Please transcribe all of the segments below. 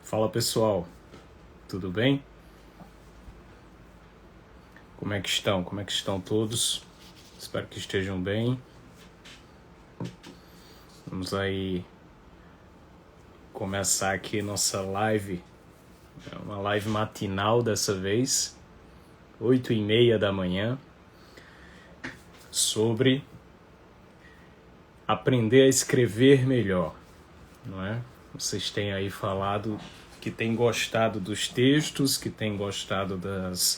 Fala pessoal, tudo bem? Como é que estão? Como é que estão todos? Espero que estejam bem. Vamos aí começar aqui nossa live. É uma live matinal dessa vez, 8h30 da manhã, sobre aprender a escrever melhor, não é? Vocês têm aí falado que têm gostado dos textos, que têm gostado das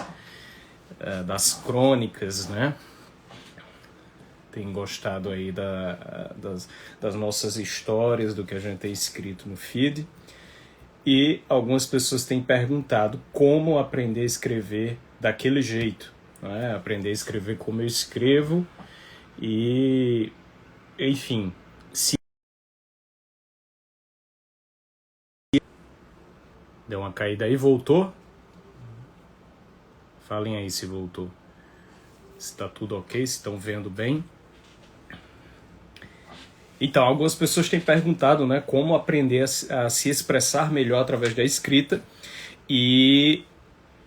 crônicas, né? Tem gostado aí das nossas histórias, do que a gente tem escrito no feed. E algumas pessoas têm perguntado como aprender a escrever daquele jeito, né? Aprender a escrever como eu escrevo e, enfim, se deu uma caída aí, voltou? Falem aí se voltou. Se está tudo ok, se estão vendo bem. Então, algumas pessoas têm perguntado, né, como aprender a se expressar melhor através da escrita, e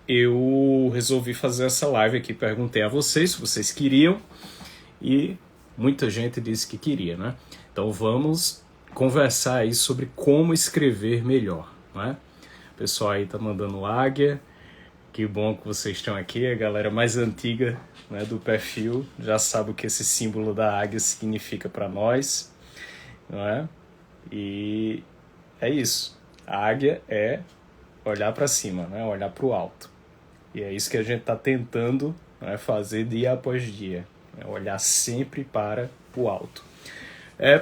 eu resolvi fazer essa live aqui. Perguntei a vocês se vocês queriam, e muita gente disse que queria, né? Então vamos conversar aí sobre como escrever melhor, né? O pessoal aí tá mandando águia, que bom que vocês estão aqui. A galera mais antiga, né, do perfil já sabe o que esse símbolo da águia significa para nós, não é? E é isso. A águia é olhar para cima, né? Olhar para o alto. E é isso que a gente está tentando, né, fazer dia após dia, né? Olhar sempre para o alto.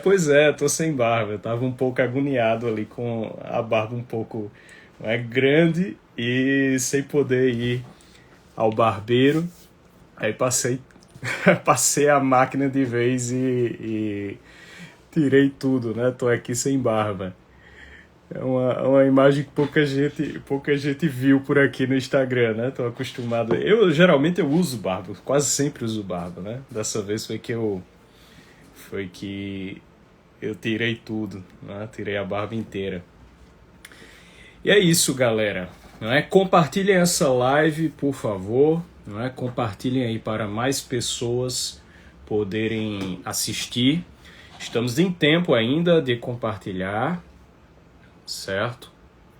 Pois é, tô sem barba. Eu tava um pouco agoniado ali com a barba um pouco, né, grande e sem poder ir ao barbeiro. Aí passei a máquina de vez e tirei tudo, né? Tô aqui sem barba. É uma imagem que pouca gente viu por aqui no Instagram, né? Tô acostumado. Geralmente eu uso barba, quase sempre uso barba, né? Dessa vez foi que eu tirei tudo, né? Tirei a barba inteira. E é isso, galera. Não é? Compartilhem essa live, por favor. Não é? Compartilhem aí para mais pessoas poderem assistir. Estamos em tempo ainda de compartilhar, certo?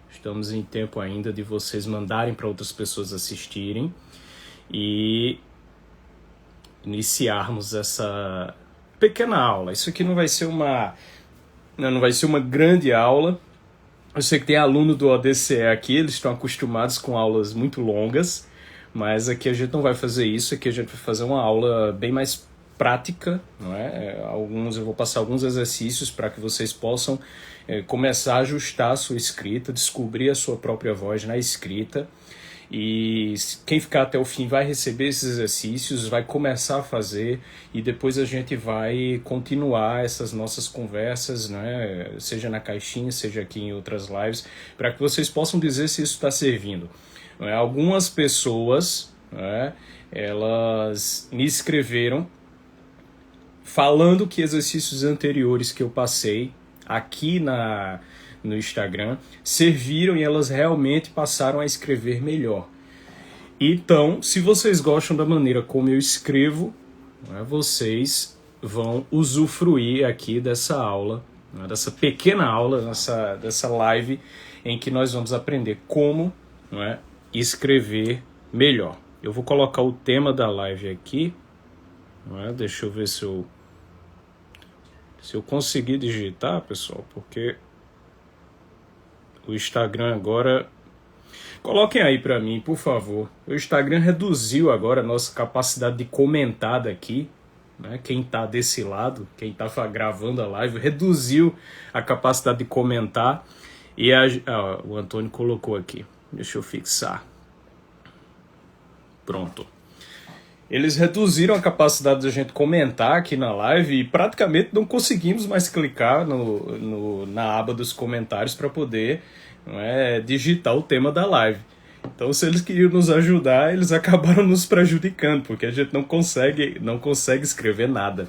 Estamos em tempo ainda de vocês mandarem para outras pessoas assistirem e iniciarmos essa pequena aula. Isso aqui não vai ser uma grande aula. Eu sei que tem aluno do ODCE aqui, eles estão acostumados com aulas muito longas, mas aqui a gente não vai fazer isso. Aqui a gente vai fazer uma aula bem mais prática, não é? Eu vou passar alguns exercícios para que vocês possam começar a ajustar a sua escrita, descobrir a sua própria voz na escrita. E quem ficar até o fim vai receber esses exercícios, vai começar a fazer, e depois a gente vai continuar essas nossas conversas, né? Seja na caixinha, seja aqui em outras lives, para que vocês possam dizer se isso está servindo. Algumas pessoas, né, elas me escreveram falando que exercícios anteriores que eu passei aqui no Instagram serviram e elas realmente passaram a escrever melhor. Então, se vocês gostam da maneira como eu escrevo, né, vocês vão usufruir aqui dessa aula, né, dessa pequena aula, dessa live em que nós vamos aprender como, né, escrever melhor. Eu vou colocar o tema da live aqui, né, deixa eu ver se eu conseguir digitar, pessoal, porque o Instagram agora... Coloquem aí para mim, por favor. O Instagram reduziu agora a nossa capacidade de comentar daqui, né? Quem tá desse lado, quem tá gravando a live, reduziu a capacidade de comentar. E o Antônio colocou aqui. Deixa eu fixar. Pronto. Eles reduziram a capacidade de a gente comentar aqui na live e praticamente não conseguimos mais clicar na aba dos comentários para poder, não é, digitar o tema da live. Então, se eles queriam nos ajudar, eles acabaram nos prejudicando, porque a gente não consegue escrever nada,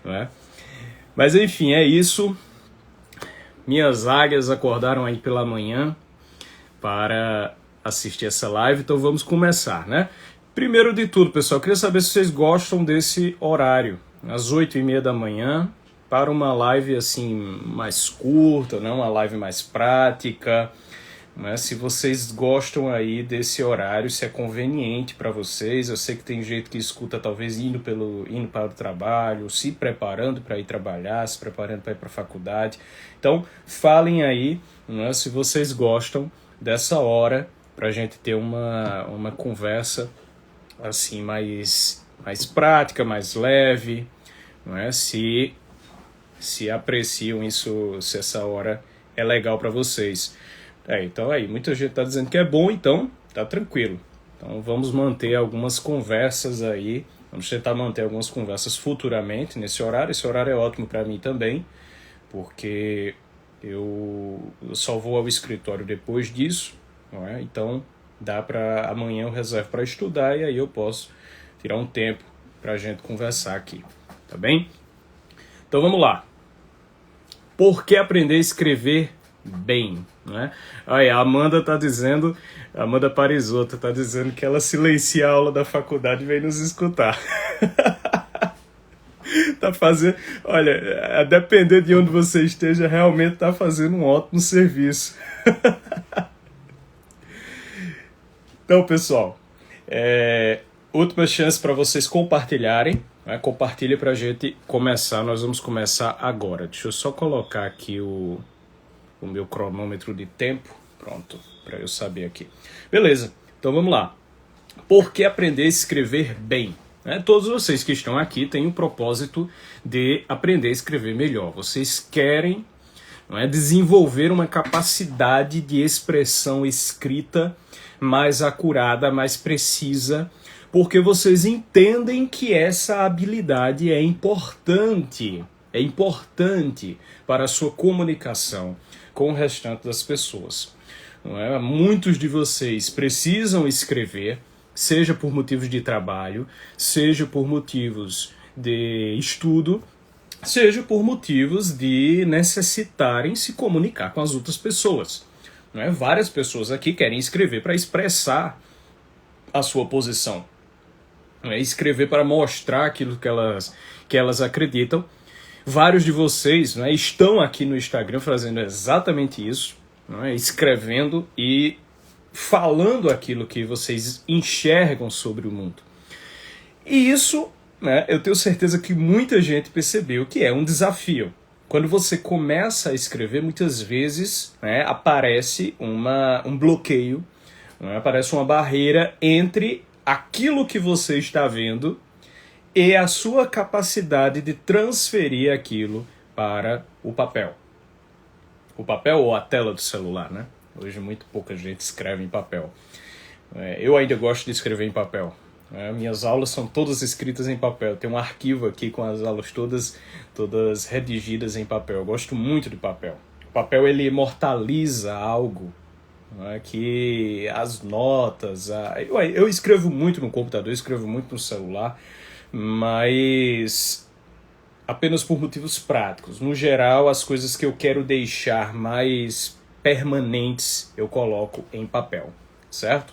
não é? Mas enfim, é isso. Minhas águias acordaram aí pela manhã para assistir essa live, então vamos começar, né? Primeiro de tudo, pessoal, eu queria saber se vocês gostam desse horário, às 8h30 da manhã, para uma live assim mais curta, né? Uma live mais prática, né? Se vocês gostam aí desse horário, se é conveniente para vocês. Eu sei que tem gente que escuta talvez indo para o trabalho, se preparando para ir trabalhar, se preparando para ir para a faculdade. Então, falem aí, né, se vocês gostam dessa hora para a gente ter uma conversa assim mais prática, mais leve, não é? Se apreciam isso, se essa hora é legal para vocês. Então aí, muita gente está dizendo que é bom, então tá tranquilo. Então vamos manter algumas conversas aí, vamos tentar manter algumas conversas futuramente nesse horário. Esse horário é ótimo para mim também, porque eu só vou ao escritório depois disso, não é? Então dá para amanhã eu reservo para estudar e aí eu posso tirar um tempo para a gente conversar aqui, tá bem? Então vamos lá. Por que aprender a escrever bem, né? Aí, a Amanda tá dizendo, a Amanda Parisotto tá dizendo que ela silencia a aula da faculdade e vem nos escutar. Tá fazendo, olha, a depender de onde você esteja, realmente tá fazendo um ótimo serviço. Então, pessoal, última chance para vocês compartilharem, né? Compartilhe para a gente começar. Nós vamos começar agora. Deixa eu só colocar aqui o meu cronômetro de tempo, pronto, para eu saber aqui. Beleza, então vamos lá. Por que aprender a escrever bem? Todos vocês que estão aqui têm o propósito de aprender a escrever melhor. Vocês querem, não é, desenvolver uma capacidade de expressão escrita mais acurada, mais precisa, porque vocês entendem que essa habilidade é importante para a sua comunicação com o restante das pessoas. Não é? Muitos de vocês precisam escrever, seja por motivos de trabalho, seja por motivos de estudo, seja por motivos de necessitarem se comunicar com as outras pessoas. Não é? Várias pessoas aqui querem escrever para expressar a sua posição, não é? Escrever para mostrar aquilo que elas acreditam. Vários de vocês, não é, estão aqui no Instagram fazendo exatamente isso, não é, escrevendo e falando aquilo que vocês enxergam sobre o mundo. E isso, né, eu tenho certeza que muita gente percebeu que é um desafio. Quando você começa a escrever, muitas vezes, né, aparece um bloqueio, né, aparece uma barreira entre aquilo que você está vendo e a sua capacidade de transferir aquilo para o papel. O papel ou a tela do celular, né? Hoje muito pouca gente escreve em papel. Eu ainda gosto de escrever em papel. Minhas aulas são todas escritas em papel. Tem um arquivo aqui com as aulas todas redigidas em papel. Eu gosto muito de papel. O papel, ele imortaliza algo, né, que as notas... Eu escrevo muito no computador, eu escrevo muito no celular, mas apenas por motivos práticos. No geral, as coisas que eu quero deixar mais permanentes, eu coloco em papel, certo?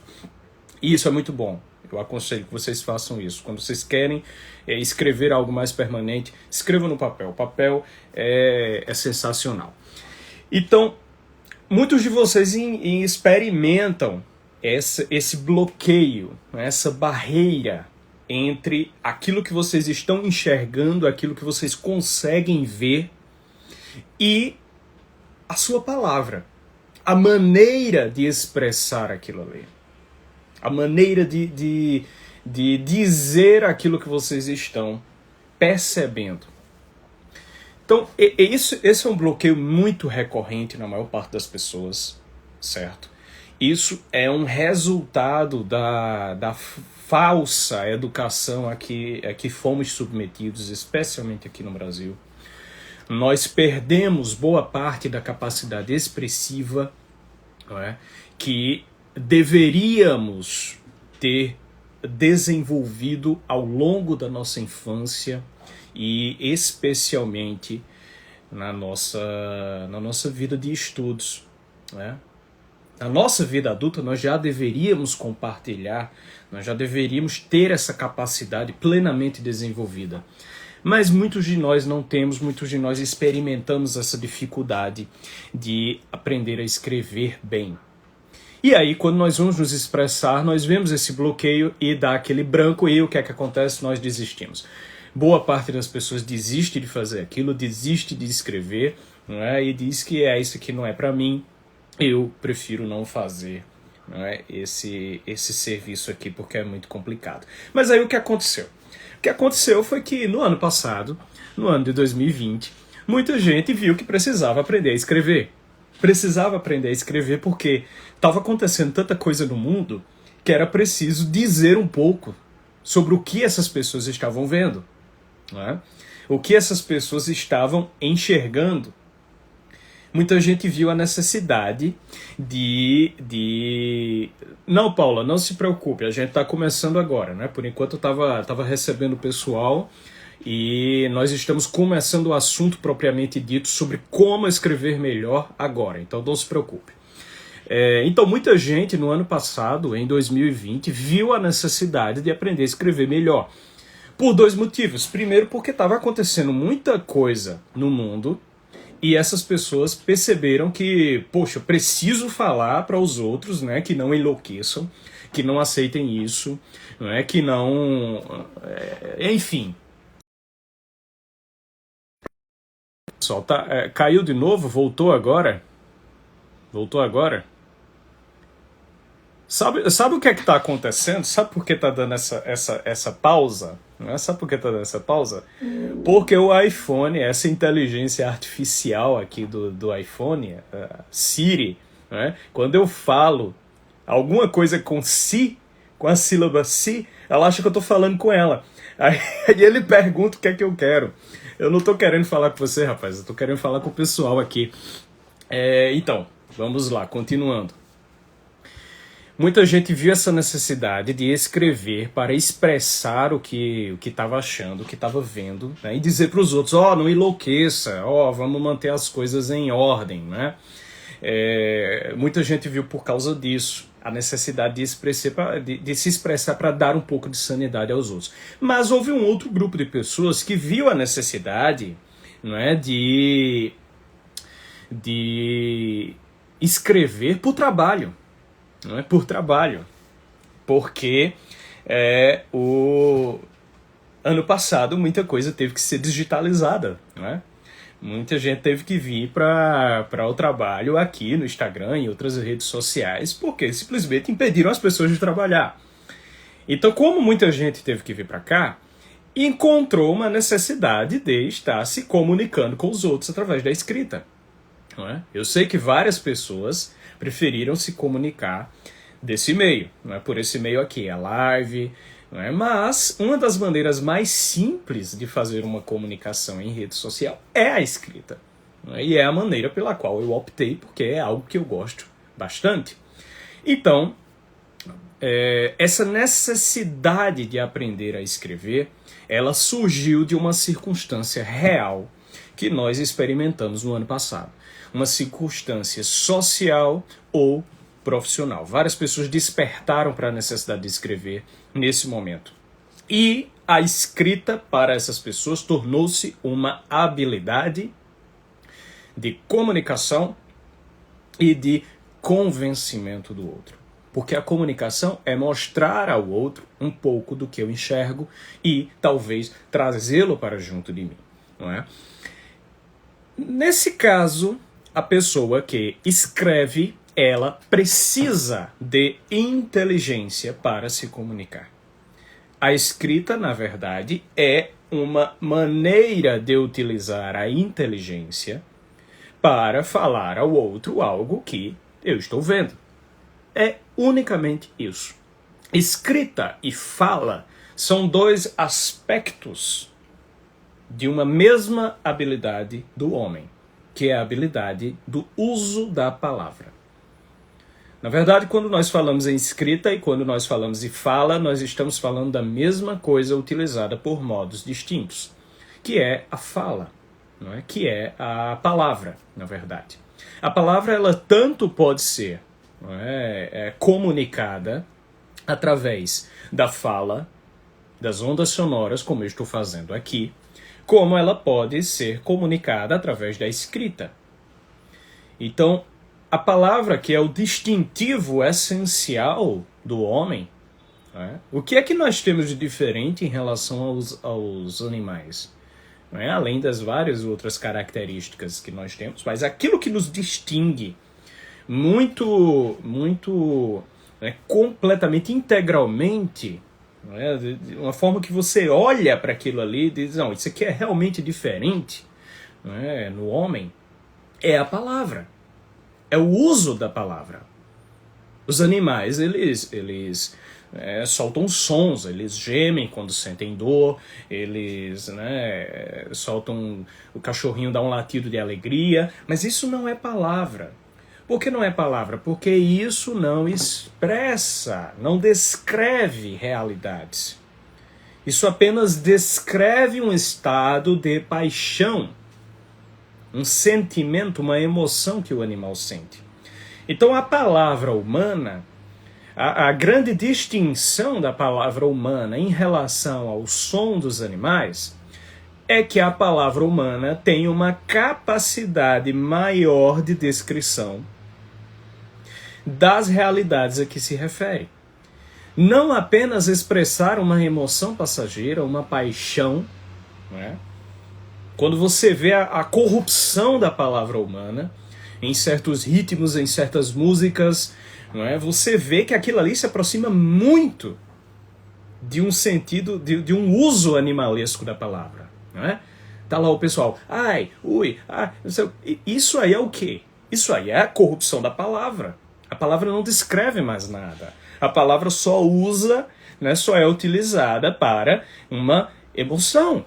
E isso é muito bom. Eu aconselho que vocês façam isso. Quando vocês querem escrever algo mais permanente, escrevam no papel. O papel é sensacional. Então, muitos de vocês experimentam esse bloqueio, essa barreira entre aquilo que vocês estão enxergando, aquilo que vocês conseguem ver e a sua palavra, a maneira de expressar aquilo ali, a maneira de dizer aquilo que vocês estão percebendo. Então, esse é um bloqueio muito recorrente na maior parte das pessoas, certo? Isso é um resultado da falsa educação a que fomos submetidos, especialmente aqui no Brasil. Nós perdemos boa parte da capacidade expressiva, não é, que deveríamos ter desenvolvido ao longo da nossa infância e especialmente na nossa vida de estudos, né? Na nossa vida adulta, nós já deveríamos compartilhar, nós já deveríamos ter essa capacidade plenamente desenvolvida. Mas muitos de nós não temos, muitos de nós experimentamos essa dificuldade de aprender a escrever bem. E aí, quando nós vamos nos expressar, nós vemos esse bloqueio e dá aquele branco e o que é que acontece? Nós desistimos. Boa parte das pessoas desiste de fazer aquilo, desiste de escrever, não é? E diz que isso aqui não é para mim, eu prefiro não fazer, não é? esse serviço aqui porque é muito complicado. Mas aí o que aconteceu? O que aconteceu foi que no ano passado, no ano de 2020, muita gente viu que precisava aprender a escrever. Precisava aprender a escrever porque estava acontecendo tanta coisa no mundo que era preciso dizer um pouco sobre o que essas pessoas estavam vendo, não é? O que essas pessoas estavam enxergando. Muita gente viu a necessidade de... Não, Paula, não se preocupe, a gente está começando agora, né? Por enquanto eu estava recebendo o pessoal e nós estamos começando o assunto propriamente dito sobre como escrever melhor agora, então não se preocupe. Então muita gente no ano passado, em 2020, viu a necessidade de aprender a escrever melhor. Por dois motivos. Primeiro, porque estava acontecendo muita coisa no mundo e essas pessoas perceberam que, poxa, eu preciso falar para os outros, né, que não enlouqueçam, que não aceitem isso, né, que não... enfim. Pessoal, caiu de novo? Voltou agora? Voltou agora? Sabe o que é que está acontecendo? Sabe por que está dando essa pausa? Não é? Sabe por que está dando essa pausa? Porque o iPhone, essa inteligência artificial aqui do iPhone, Siri, né? Quando eu falo alguma coisa com si, com a sílaba si, ela acha que eu estou falando com ela. Aí ele pergunta o que é que eu quero. Eu não estou querendo falar com você, rapaz, eu estou querendo falar com o pessoal aqui. Então, vamos lá, continuando. Muita gente viu essa necessidade de escrever para expressar o que estava achando, o que estava vendo, né? E dizer para os outros, não enlouqueça, vamos manter as coisas em ordem, né? Muita gente viu por causa disso a necessidade de se expressar para dar um pouco de sanidade aos outros. Mas houve um outro grupo de pessoas que viu a necessidade, não é, de escrever por trabalho. Não é por trabalho, porque o ano passado muita coisa teve que ser digitalizada, não é? Muita gente teve que vir para o trabalho aqui no Instagram e outras redes sociais, porque simplesmente impediram as pessoas de trabalhar. Então, como muita gente teve que vir para cá, encontrou uma necessidade de estar se comunicando com os outros através da escrita. Não é? Eu sei que várias pessoas preferiram se comunicar desse meio, não é? Por esse meio aqui, a live, não é? Mas uma das maneiras mais simples de fazer uma comunicação em rede social é a escrita, não é? E é a maneira pela qual eu optei, porque é algo que eu gosto bastante. Então, essa necessidade de aprender a escrever, ela surgiu de uma circunstância real que nós experimentamos no ano passado. Uma circunstância social ou profissional. Várias pessoas despertaram para a necessidade de escrever nesse momento. E a escrita para essas pessoas tornou-se uma habilidade de comunicação e de convencimento do outro. Porque a comunicação é mostrar ao outro um pouco do que eu enxergo e talvez trazê-lo para junto de mim, não é? Nesse caso, a pessoa que escreve, ela precisa de inteligência para se comunicar. A escrita, na verdade, é uma maneira de utilizar a inteligência para falar ao outro algo que eu estou vendo. É unicamente isso. Escrita e fala são dois aspectos de uma mesma habilidade do homem, que é a habilidade do uso da palavra. Na verdade, quando nós falamos em escrita e quando nós falamos em fala, nós estamos falando da mesma coisa utilizada por modos distintos, que é a fala, não é? Que é a palavra, na verdade. A palavra, ela tanto pode ser não é comunicada através da fala, das ondas sonoras, como eu estou fazendo aqui, como ela pode ser comunicada através da escrita. Então, a palavra que é o distintivo essencial do homem, né? O que é que nós temos de diferente em relação aos animais? Não é? Além das várias outras características que nós temos, mas aquilo que nos distingue muito, né, completamente, integralmente, não é? De uma forma que você olha para aquilo ali e diz, não, isso aqui é realmente diferente, não é? No homem, é a palavra. É o uso da palavra. Os animais, eles soltam sons, eles gemem quando sentem dor, eles, né, soltam, o cachorrinho dá um latido de alegria, mas isso não é palavra. Por que não é palavra? Porque isso não expressa, não descreve realidades. Isso apenas descreve um estado de paixão, um sentimento, uma emoção que o animal sente. Então a palavra humana, a grande distinção da palavra humana em relação ao som dos animais é que a palavra humana tem uma capacidade maior de descrição das realidades a que se refere. Não apenas expressar uma emoção passageira, uma paixão, não é? Quando você vê a corrupção da palavra humana, em certos ritmos, em certas músicas, não é? Você vê que aquilo ali se aproxima muito de um sentido, de um uso animalesco da palavra. Não é? Tá lá o pessoal, ai, ui, ah, isso aí é o quê? Isso aí é a corrupção da palavra. A palavra não descreve mais nada. A palavra só usa, né, só é utilizada para uma emoção.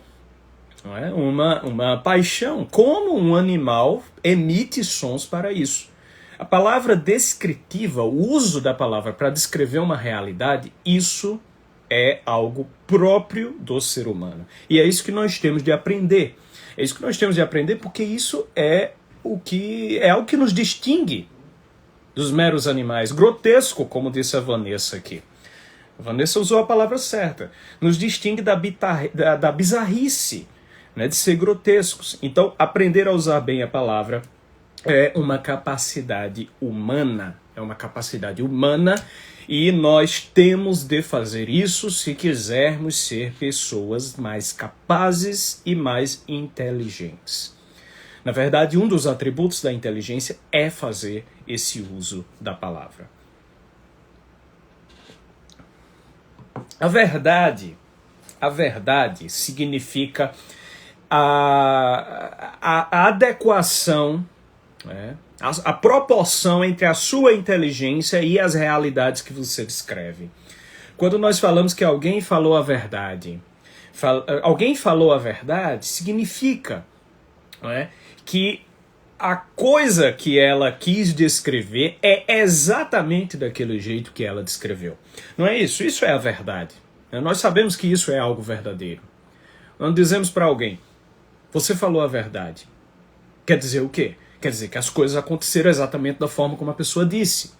Não é? Uma paixão, como um animal emite sons para isso. A palavra descritiva, o uso da palavra para descrever uma realidade, isso é algo próprio do ser humano. E é isso que nós temos de aprender. É isso que nós temos de aprender porque isso é algo que nos distingue dos meros animais. Grotesco, como disse a Vanessa aqui. A Vanessa usou a palavra certa. Nos distingue da bizarrice, né, de ser grotescos. Então, aprender a usar bem a palavra é uma capacidade humana. É uma capacidade humana e nós temos de fazer isso se quisermos ser pessoas mais capazes e mais inteligentes. Na verdade, um dos atributos da inteligência é fazer esse uso da palavra. A verdade significa a adequação, né, a proporção entre a sua inteligência e as realidades que você descreve. Quando nós falamos que alguém falou a verdade, significa, não é, que a coisa que ela quis descrever é exatamente daquele jeito que ela descreveu. Não é isso? Isso é a verdade. Nós sabemos que isso é algo verdadeiro. Nós dizemos para alguém, você falou a verdade. Quer dizer o quê? Quer dizer que as coisas aconteceram exatamente da forma como a pessoa disse.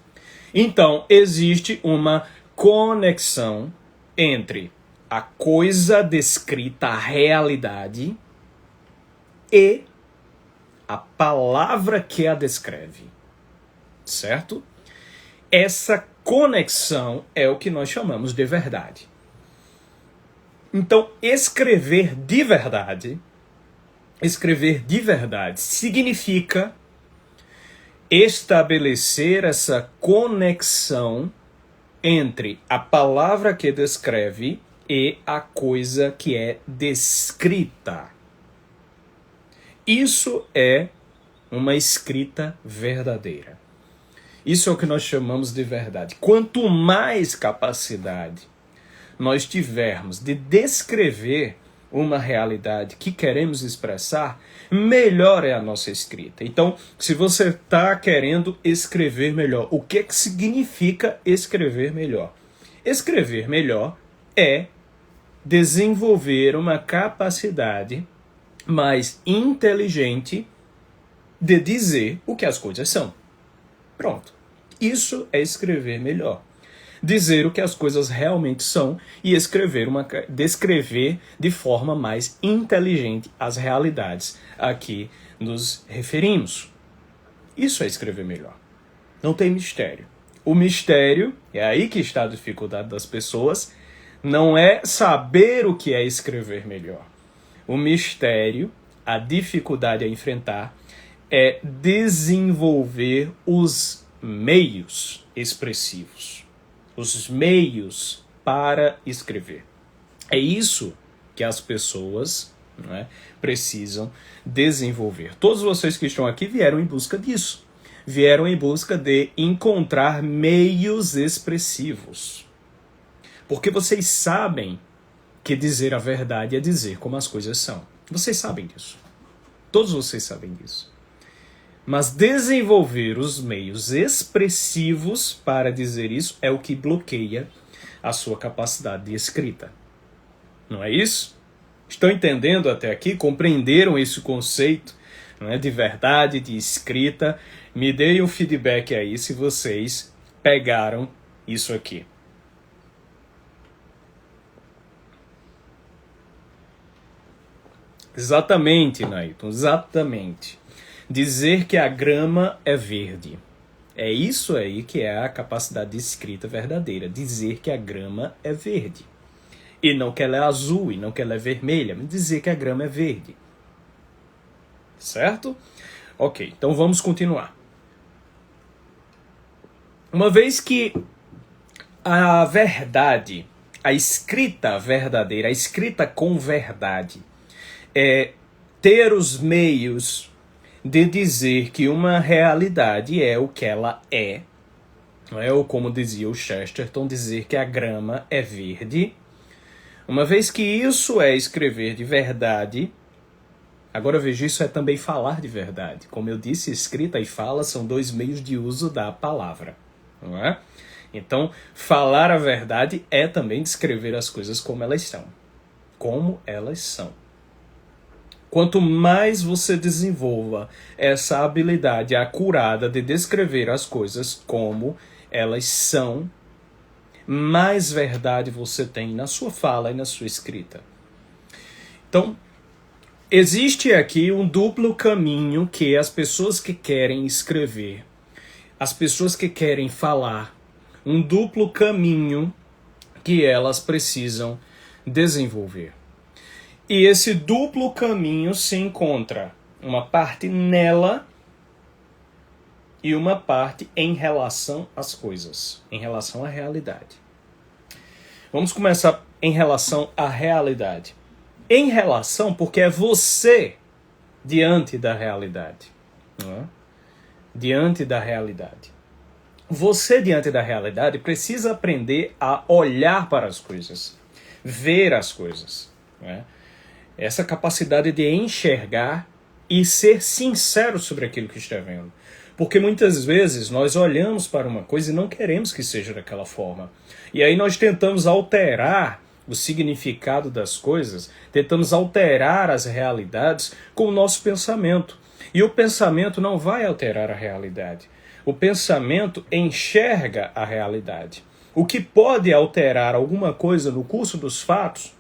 Então, existe uma conexão entre a coisa descrita, a realidade, e a palavra que a descreve. Certo? Essa conexão é o que nós chamamos de verdade. Então, escrever de verdade significa estabelecer essa conexão entre a palavra que descreve e a coisa que é descrita. Isso é uma escrita verdadeira. Isso é o que nós chamamos de verdade. Quanto mais capacidade nós tivermos de descrever uma realidade que queremos expressar, melhor é a nossa escrita. Então, se você está querendo escrever melhor, o que significa escrever melhor? Escrever melhor é desenvolver uma capacidade mais inteligente de dizer o que as coisas são. Pronto. Isso é escrever melhor. Dizer o que as coisas realmente são e descrever de forma mais inteligente as realidades a que nos referimos. Isso é escrever melhor. Não tem mistério. O mistério, é aí que está a dificuldade das pessoas, não é saber o que é escrever melhor. O mistério, a dificuldade a enfrentar, é desenvolver os meios expressivos. Os meios para escrever. É isso que as pessoas, não é, precisam desenvolver. Todos vocês que estão aqui vieram em busca disso. Vieram em busca de encontrar meios expressivos. Porque vocês sabem que dizer a verdade é dizer como as coisas são. Vocês sabem disso. Todos vocês sabem disso. Mas desenvolver os meios expressivos para dizer isso é o que bloqueia a sua capacidade de escrita. Não é isso? Estão entendendo até aqui? Compreenderam esse conceito, não é, de verdade, de escrita? Me deem um feedback aí se vocês pegaram isso aqui. Exatamente, Nailton, exatamente. Dizer que a grama é verde. É isso aí que é a capacidade de escrita verdadeira. Dizer que a grama é verde. E não que ela é azul, e não que ela é vermelha, mas dizer que a grama é verde. Certo? Ok, então vamos continuar. Uma vez que a verdade, a escrita verdadeira, a escrita com verdade, é ter os meios de dizer que uma realidade é o que ela é, não é? Ou como dizia o Chesterton, dizer que a grama é verde. Uma vez que isso é escrever de verdade, agora veja, isso é também falar de verdade. Como eu disse, escrita e fala são dois meios de uso da palavra, não é? Então, falar a verdade é também descrever as coisas como elas são. Como elas são. Quanto mais você desenvolva essa habilidade acurada de descrever as coisas como elas são, mais verdade você tem na sua fala e na sua escrita. Então, existe aqui um duplo caminho que as pessoas que querem escrever, as pessoas que querem falar, um duplo caminho que elas precisam desenvolver. E esse duplo caminho se encontra uma parte nela e uma parte em relação às coisas, em relação à realidade. Vamos começar em relação à realidade. Em relação, porque é você diante da realidade. Não é? Diante da realidade. Você diante da realidade precisa aprender a olhar para as coisas, ver as coisas, não é? Essa capacidade de enxergar e ser sincero sobre aquilo que está vendo. Porque muitas vezes nós olhamos para uma coisa e não queremos que seja daquela forma. E aí nós tentamos alterar o significado das coisas, tentamos alterar as realidades com o nosso pensamento. E o pensamento não vai alterar a realidade. O pensamento enxerga a realidade. O que pode alterar alguma coisa no curso dos fatos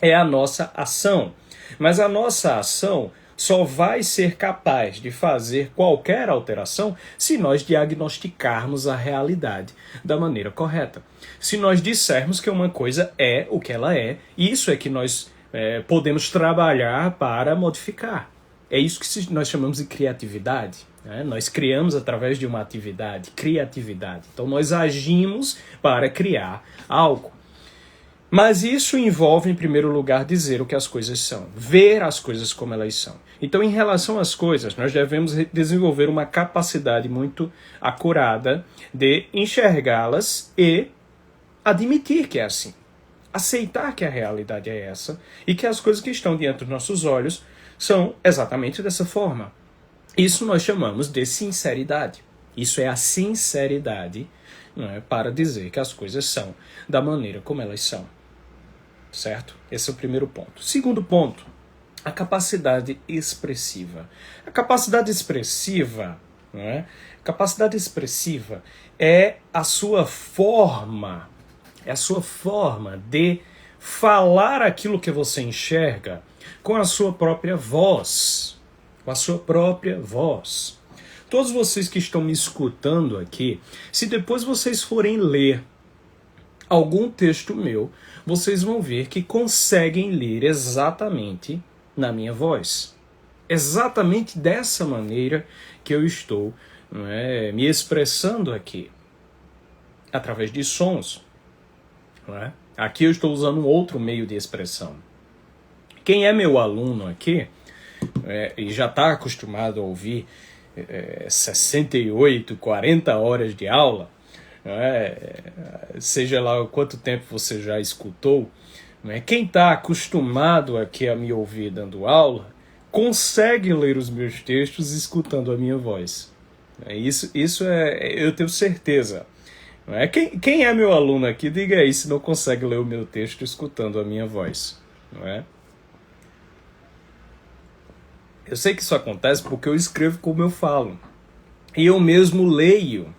é a nossa ação. Mas a nossa ação só vai ser capaz de fazer qualquer alteração se nós diagnosticarmos a realidade da maneira correta. Se nós dissermos que uma coisa é o que ela é, isso é que nós podemos trabalhar para modificar. É isso que nós chamamos de criatividade. Né? Nós criamos através de uma atividade, criatividade. Então nós agimos para criar algo. Mas isso envolve, em primeiro lugar, dizer o que as coisas são, ver as coisas como elas são. Então, em relação às coisas, nós devemos desenvolver uma capacidade muito acurada de enxergá-las e admitir que é assim. Aceitar que a realidade é essa e que as coisas que estão diante dos nossos olhos são exatamente dessa forma. Isso nós chamamos de sinceridade. Isso é a sinceridade, não é, para dizer que as coisas são da maneira como elas são. Certo? Esse é o primeiro ponto. Segundo ponto, a capacidade expressiva. A capacidade expressiva não é? Capacidade expressiva é a sua forma de falar aquilo que você enxerga com a sua própria voz. Com a sua própria voz. Todos vocês que estão me escutando aqui, se depois vocês forem ler algum texto meu, vocês vão ver que conseguem ler exatamente na minha voz. Exatamente dessa maneira que eu estou me expressando aqui, através de sons. Não é? Aqui eu estou usando um outro meio de expressão. Quem é meu aluno aqui e já está acostumado a ouvir 68, 40 horas de aula, seja lá quanto tempo você já escutou, quem está acostumado aqui a me ouvir dando aula, consegue ler os meus textos escutando a minha voz. Isso eu tenho certeza. Quem é meu aluno aqui, diga aí se não consegue ler o meu texto escutando a minha voz. Não é? Eu sei que isso acontece porque eu escrevo como eu falo. E eu mesmo leio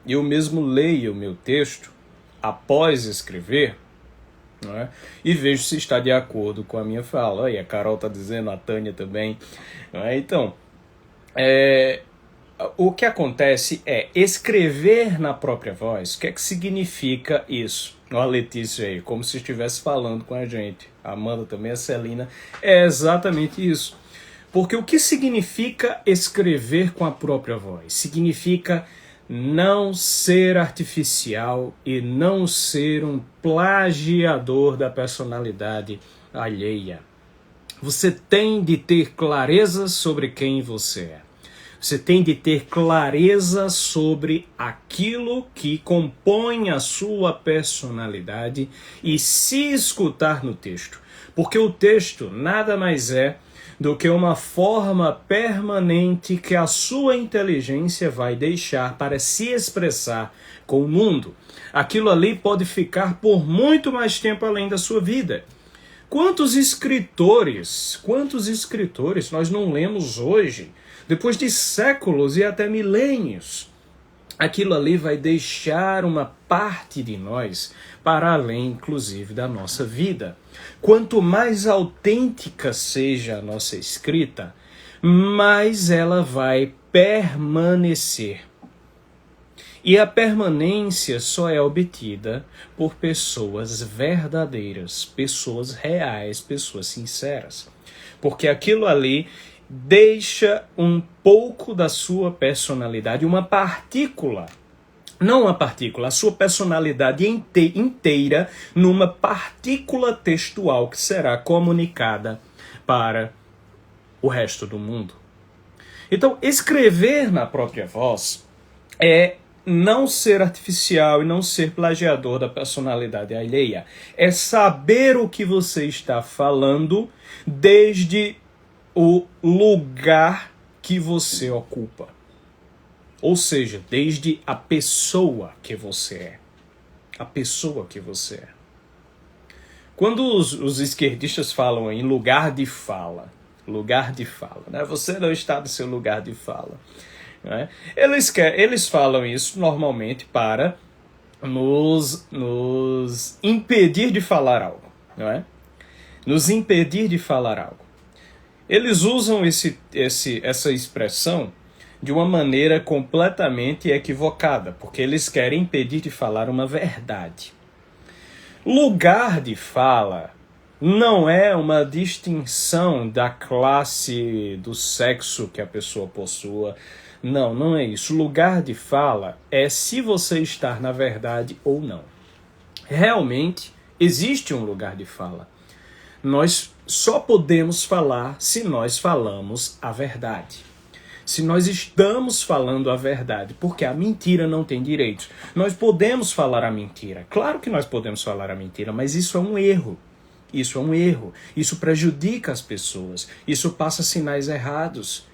o meu texto após escrever, não é? E vejo se está de acordo com a minha fala. E a Carol está dizendo, a Tânia também. Não é? Então, o que acontece é escrever na própria voz. O que é que significa isso? Olha a Letícia aí, como se estivesse falando com a gente. A Amanda também, a Celina. É exatamente isso. Porque o que significa escrever com a própria voz? Significa não ser artificial e não ser um plagiador da personalidade alheia. Você tem de ter clareza sobre quem você é. Você tem de ter clareza sobre aquilo que compõe a sua personalidade e se escutar no texto. Porque o texto nada mais é do que uma forma permanente que a sua inteligência vai deixar para se expressar com o mundo. Aquilo ali pode ficar por muito mais tempo além da sua vida. Quantos escritores nós não lemos hoje, depois de séculos e até milênios? Aquilo ali vai deixar uma parte de nós para além, inclusive, da nossa vida. Quanto mais autêntica seja a nossa escrita, mais ela vai permanecer. E a permanência só é obtida por pessoas verdadeiras, pessoas reais, pessoas sinceras. Porque aquilo ali deixa um pouco da sua personalidade, uma partícula, não uma partícula, a sua personalidade inteira numa partícula textual que será comunicada para o resto do mundo. Então, escrever na própria voz é não ser artificial e não ser plagiador da personalidade alheia. É saber o que você está falando desde o lugar que você ocupa. Ou seja, desde a pessoa que você é. A pessoa que você é. Quando os esquerdistas falam em lugar de fala, né? Você não está no seu lugar de fala. Né? Eles falam isso normalmente para nos impedir de falar algo. Não é? Nos impedir de falar algo. Eles usam essa expressão de uma maneira completamente equivocada, porque eles querem impedir de falar uma verdade. Lugar de fala não é uma distinção da classe, do sexo que a pessoa possua. Não é isso. Lugar de fala é se você está na verdade ou não. Realmente existe um lugar de fala. Nós só podemos falar se nós falamos a verdade. Se nós estamos falando a verdade, porque a mentira não tem direitos. Nós podemos falar a mentira. Claro que nós podemos falar a mentira, mas isso é um erro. Isso é um erro. Isso prejudica as pessoas. Isso passa sinais errados.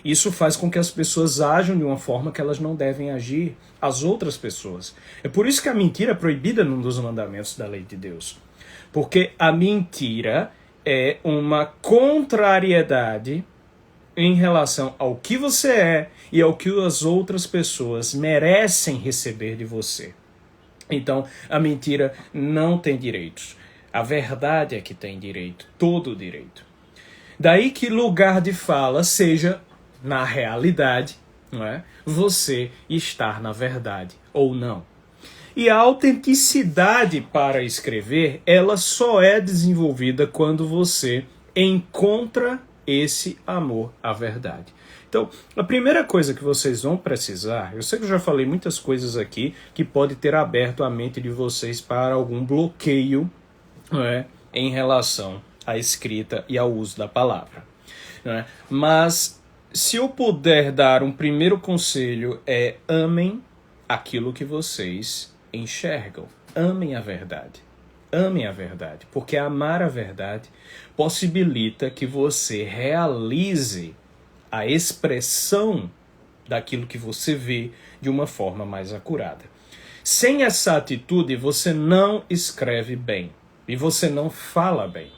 Isso faz com que as pessoas ajam de uma forma que elas não devem agir, as outras pessoas. É por isso que a mentira é proibida num dos mandamentos da lei de Deus. Porque a mentira é uma contrariedade em relação ao que você é e ao que as outras pessoas merecem receber de você. Então, a mentira não tem direitos. A verdade é que tem direito, todo o direito. Daí que lugar de fala seja, na realidade, não é? Você estar na verdade ou não. E a autenticidade para escrever, ela só é desenvolvida quando você encontra esse amor à verdade. Então, a primeira coisa que vocês vão precisar, eu sei que eu já falei muitas coisas aqui que pode ter aberto a mente de vocês para algum bloqueio, não é, em relação à escrita e ao uso da palavra. Não é? Mas, se eu puder dar um primeiro conselho, é amem aquilo que vocês enxergam. Amem a verdade. Amem a verdade, porque amar a verdade possibilita que você realize a expressão daquilo que você vê de uma forma mais acurada. Sem essa atitude, você não escreve bem e você não fala bem.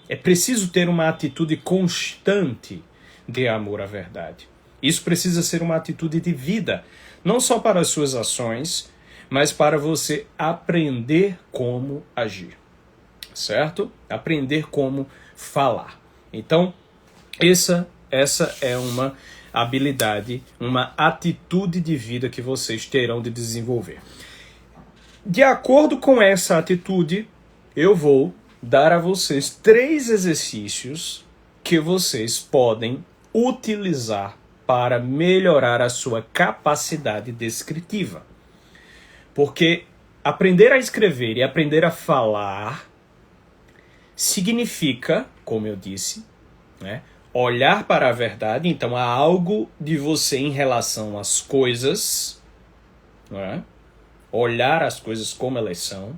É preciso ter uma atitude constante de amor à verdade. Isso precisa ser uma atitude de vida, não só para as suas ações, mas para você aprender como agir, certo? Aprender como falar. Então, essa é uma habilidade, uma atitude de vida que vocês terão de desenvolver. De acordo com essa atitude, eu vou dar a vocês 3 exercícios que vocês podem utilizar para melhorar a sua capacidade descritiva. Porque aprender a escrever e aprender a falar significa, como eu disse, né, olhar para a verdade. Então há algo de você em relação às coisas, né, olhar as coisas como elas são,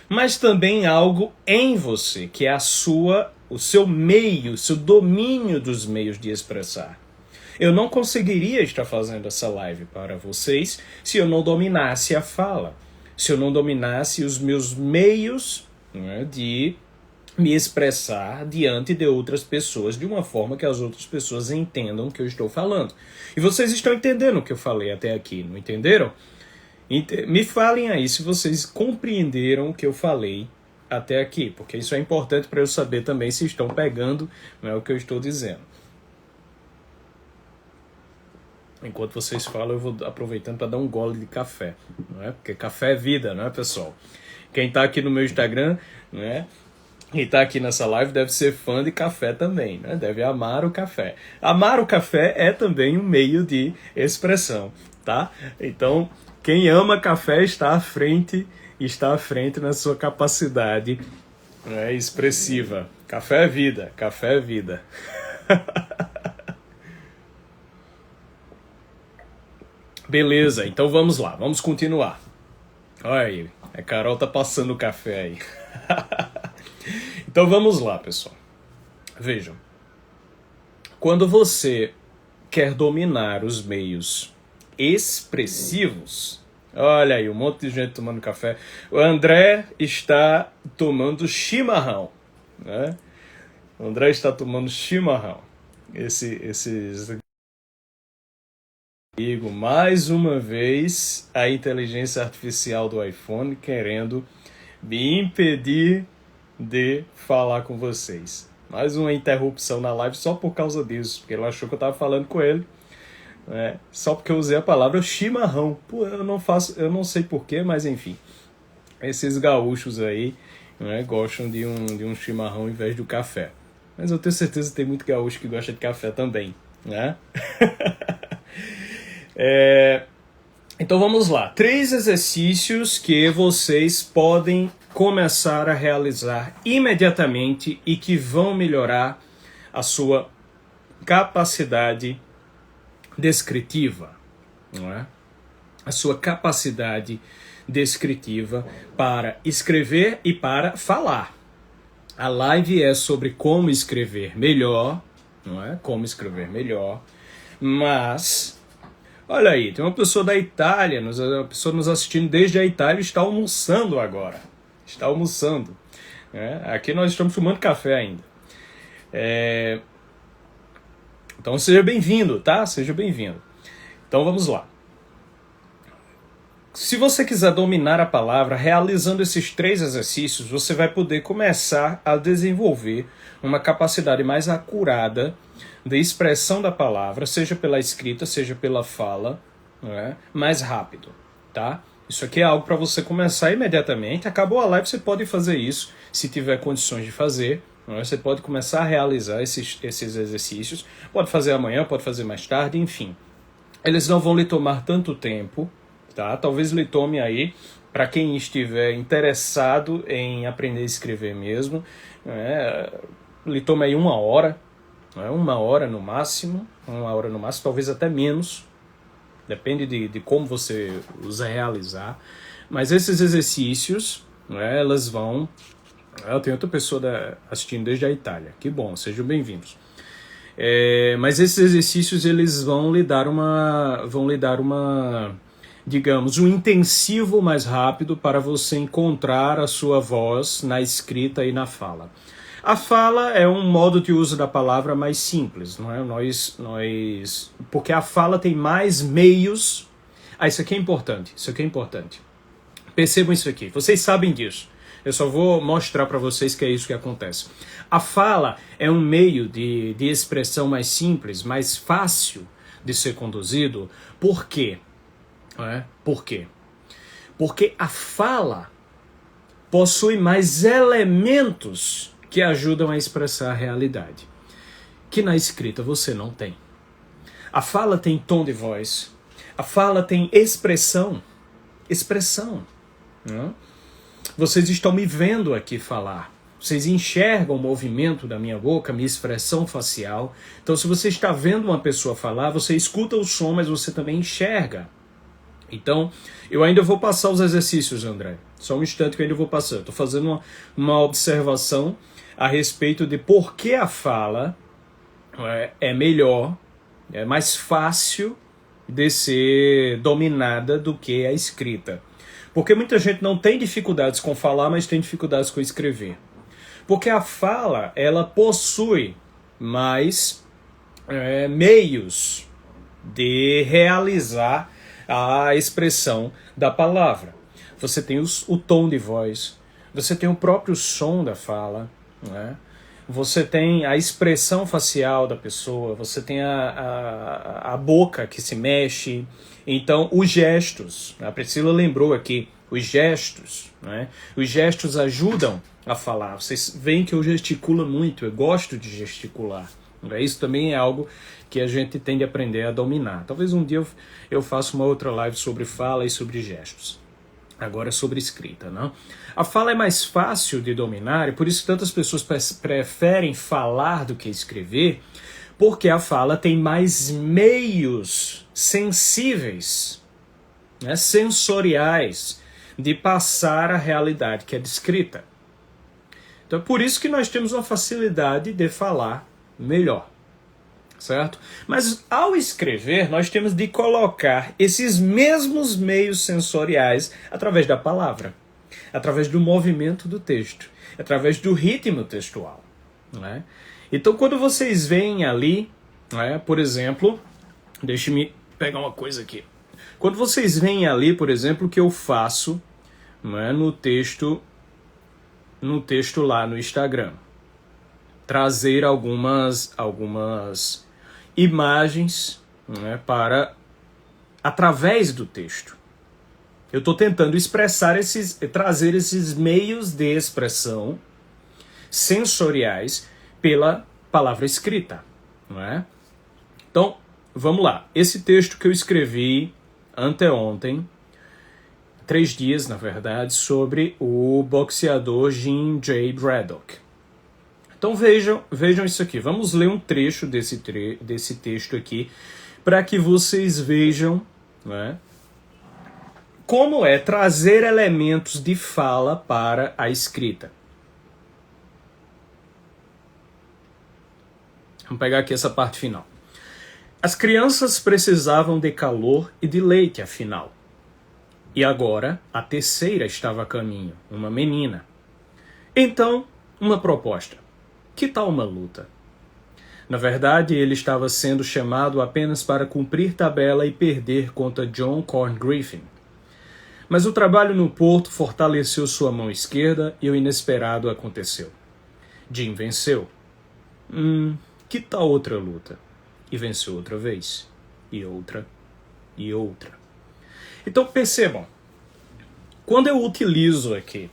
mas também algo em você, que é o seu meio, o seu domínio dos meios de expressar. Eu não conseguiria estar fazendo essa live para vocês se eu não dominasse a fala, se eu não dominasse os meus meios, né, de me expressar diante de outras pessoas de uma forma que as outras pessoas entendam o que eu estou falando. E vocês estão entendendo o que eu falei até aqui, não entenderam? Me falem aí se vocês compreenderam o que eu falei até aqui, porque isso é importante para eu saber também se estão pegando, não é, o que eu estou dizendo. Enquanto vocês falam, eu vou aproveitando para dar um gole de café, não é? Porque café é vida, não é, pessoal? Quem está aqui no meu Instagram, não é? Quem está aqui nessa live deve ser fã de café também, né? Deve amar o café. Amar o café é também um meio de expressão, tá? Então, quem ama café está à frente na sua capacidade, né, expressiva. Café é vida, café é vida. Beleza, então vamos lá, vamos continuar. Olha aí, a Carol tá passando o café aí. Então vamos lá, pessoal. Vejam, quando você quer dominar os meios expressivos, olha aí, um monte de gente tomando café. O André está tomando chimarrão, né? O André está tomando chimarrão. Esses... Mais uma vez, a inteligência artificial do iPhone querendo me impedir de falar com vocês. Mais uma interrupção na live só por causa disso, porque ele achou que eu estava falando com ele, né? Só porque eu usei a palavra chimarrão. Pô, eu não sei porquê, mas enfim. Esses gaúchos aí, né, gostam de um chimarrão ao invés do café. Mas eu tenho certeza que tem muito gaúcho que gosta de café também, né? Então vamos lá. 3 exercícios que vocês podem começar a realizar imediatamente e que vão melhorar a sua capacidade descritiva, não é? A sua capacidade descritiva para escrever e para falar. A live é sobre como escrever melhor, não é? Como escrever melhor, mas olha aí, tem uma pessoa da Itália, uma pessoa nos assistindo desde a Itália, está almoçando agora. Está almoçando. Aqui nós estamos tomando café ainda. Então seja bem-vindo, tá? Seja bem-vindo. Então vamos lá. Se você quiser dominar a palavra, realizando esses 3 exercícios, você vai poder começar a desenvolver uma capacidade mais acurada de expressão da palavra, seja pela escrita, seja pela fala, né, mais rápido, tá? Isso aqui é algo para você começar imediatamente. Acabou a live, você pode fazer isso, se tiver condições de fazer. Né? Você pode começar a realizar esses exercícios. Pode fazer amanhã, pode fazer mais tarde, enfim. Eles não vão lhe tomar tanto tempo, tá? Talvez lhe tome aí, para quem estiver interessado em aprender a escrever mesmo, né? Lhe tome aí 1 hora, né? 1 hora no máximo, talvez até menos. Depende de como você os realizar. Mas esses exercícios, né, elas vão... Eu tenho outra pessoa assistindo desde a Itália. Que bom, sejam bem-vindos. Mas esses exercícios, eles vão lhe dar uma, digamos, um intensivo mais rápido para você encontrar a sua voz na escrita e na fala. A fala é um modo de uso da palavra mais simples, não é? Porque a fala tem mais meios. Isso aqui é importante, Percebam isso aqui, vocês sabem disso. Eu só vou mostrar para vocês que é isso que acontece. A fala é um meio de expressão mais simples, mais fácil de ser conduzido. Por quê? Por quê? Porque a fala possui mais elementos que ajudam a expressar a realidade, que na escrita você não tem. A fala tem tom de voz, a fala tem expressão. Né? Vocês estão me vendo aqui falar, vocês enxergam o movimento da minha boca, minha expressão facial. Então, se você está vendo uma pessoa falar, você escuta o som, mas você também enxerga. Então, eu ainda vou passar os exercícios, André. Só um instante que eu ainda vou passar. Estou fazendo uma observação a respeito de por que a fala é melhor, é mais fácil de ser dominada do que a escrita. Porque muita gente não tem dificuldades com falar, mas tem dificuldades com escrever. Porque a fala, ela possui mais meios de realizar a expressão da palavra. Você tem o tom de voz, você tem o próprio som da fala, né? Você tem a expressão facial da pessoa, você tem a boca que se mexe. Então, os gestos, a Priscila lembrou aqui, os gestos, né? Os gestos ajudam a falar. Vocês veem que eu gesticulo muito, eu gosto de gesticular. Isso também é algo que a gente tem de aprender a dominar. Talvez um dia eu faça uma outra live sobre fala e sobre gestos. Agora sobre escrita, não? A fala é mais fácil de dominar e por isso tantas pessoas preferem falar do que escrever, porque a fala tem mais meios sensíveis, né, sensoriais, de passar a realidade que é descrita. Então é por isso que nós temos uma facilidade de falar melhor, certo? Mas ao escrever, nós temos de colocar esses mesmos meios sensoriais através da palavra, através do movimento do texto, através do ritmo textual, né? Então quando vocês veem ali, né, por exemplo, deixe-me pegar uma coisa aqui. Quando vocês veem ali, por exemplo, o que eu faço, né, no texto lá no Instagram, trazer algumas imagens, né, através do texto. Eu estou tentando trazer esses meios de expressão sensoriais pela palavra escrita, não é? Então, vamos lá. Esse texto que eu escrevi anteontem, 3 dias, na verdade, sobre o boxeador Jim J. Braddock. Então vejam isso aqui. Vamos ler um trecho desse texto aqui para que vocês vejam, né, como é trazer elementos de fala para a escrita. Vamos pegar aqui essa parte final. As crianças precisavam de calor e de leite, afinal. E agora a terceira estava a caminho, uma menina. Então, uma proposta. Que tal uma luta? Na verdade, ele estava sendo chamado apenas para cumprir tabela e perder contra John Corn Griffin. Mas o trabalho no porto fortaleceu sua mão esquerda e o inesperado aconteceu. Jim venceu. Que tal outra luta? E venceu outra vez. E outra. E outra. Então percebam, quando eu utilizo aqui,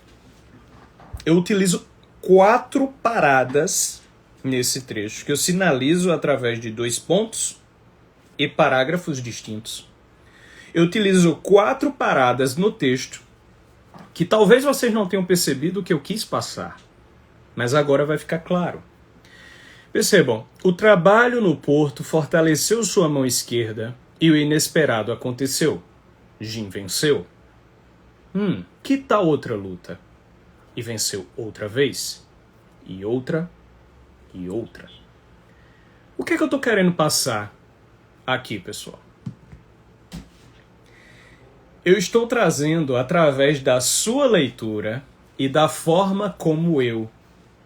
eu utilizo 4 paradas nesse trecho, que eu sinalizo através de 2 pontos e parágrafos distintos. Eu utilizo 4 paradas no texto, que talvez vocês não tenham percebido o que eu quis passar, mas agora vai ficar claro. Percebam, o trabalho no porto fortaleceu sua mão esquerda e o inesperado aconteceu. Jim venceu. Que tal outra luta? E venceu outra vez. E outra. E outra. O que é que eu estou querendo passar aqui, pessoal? Eu estou trazendo, através da sua leitura e da forma como eu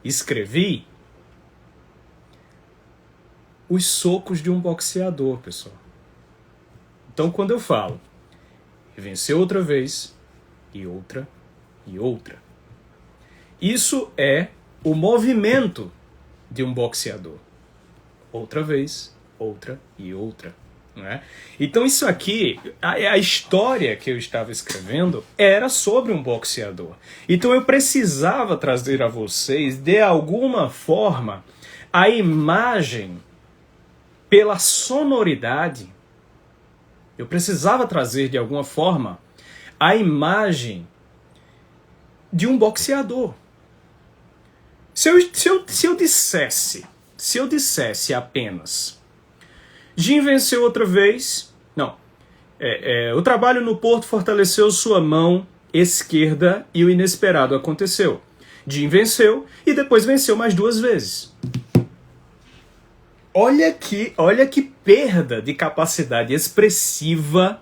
escrevi, os socos de um boxeador, pessoal. Então, quando eu falo, venceu outra vez, e outra, e outra. Isso é o movimento de um boxeador. Outra vez, outra e outra. Não é? Então isso aqui, a história que eu estava escrevendo era sobre um boxeador. Então eu precisava trazer a vocês, de alguma forma, a imagem pela sonoridade. Eu precisava trazer, de alguma forma, a imagem de um boxeador. Se eu dissesse apenas Jim venceu outra vez, não, o trabalho no porto fortaleceu sua mão esquerda e o inesperado aconteceu. Jim venceu e depois venceu mais 2 vezes. Olha que perda de capacidade expressiva.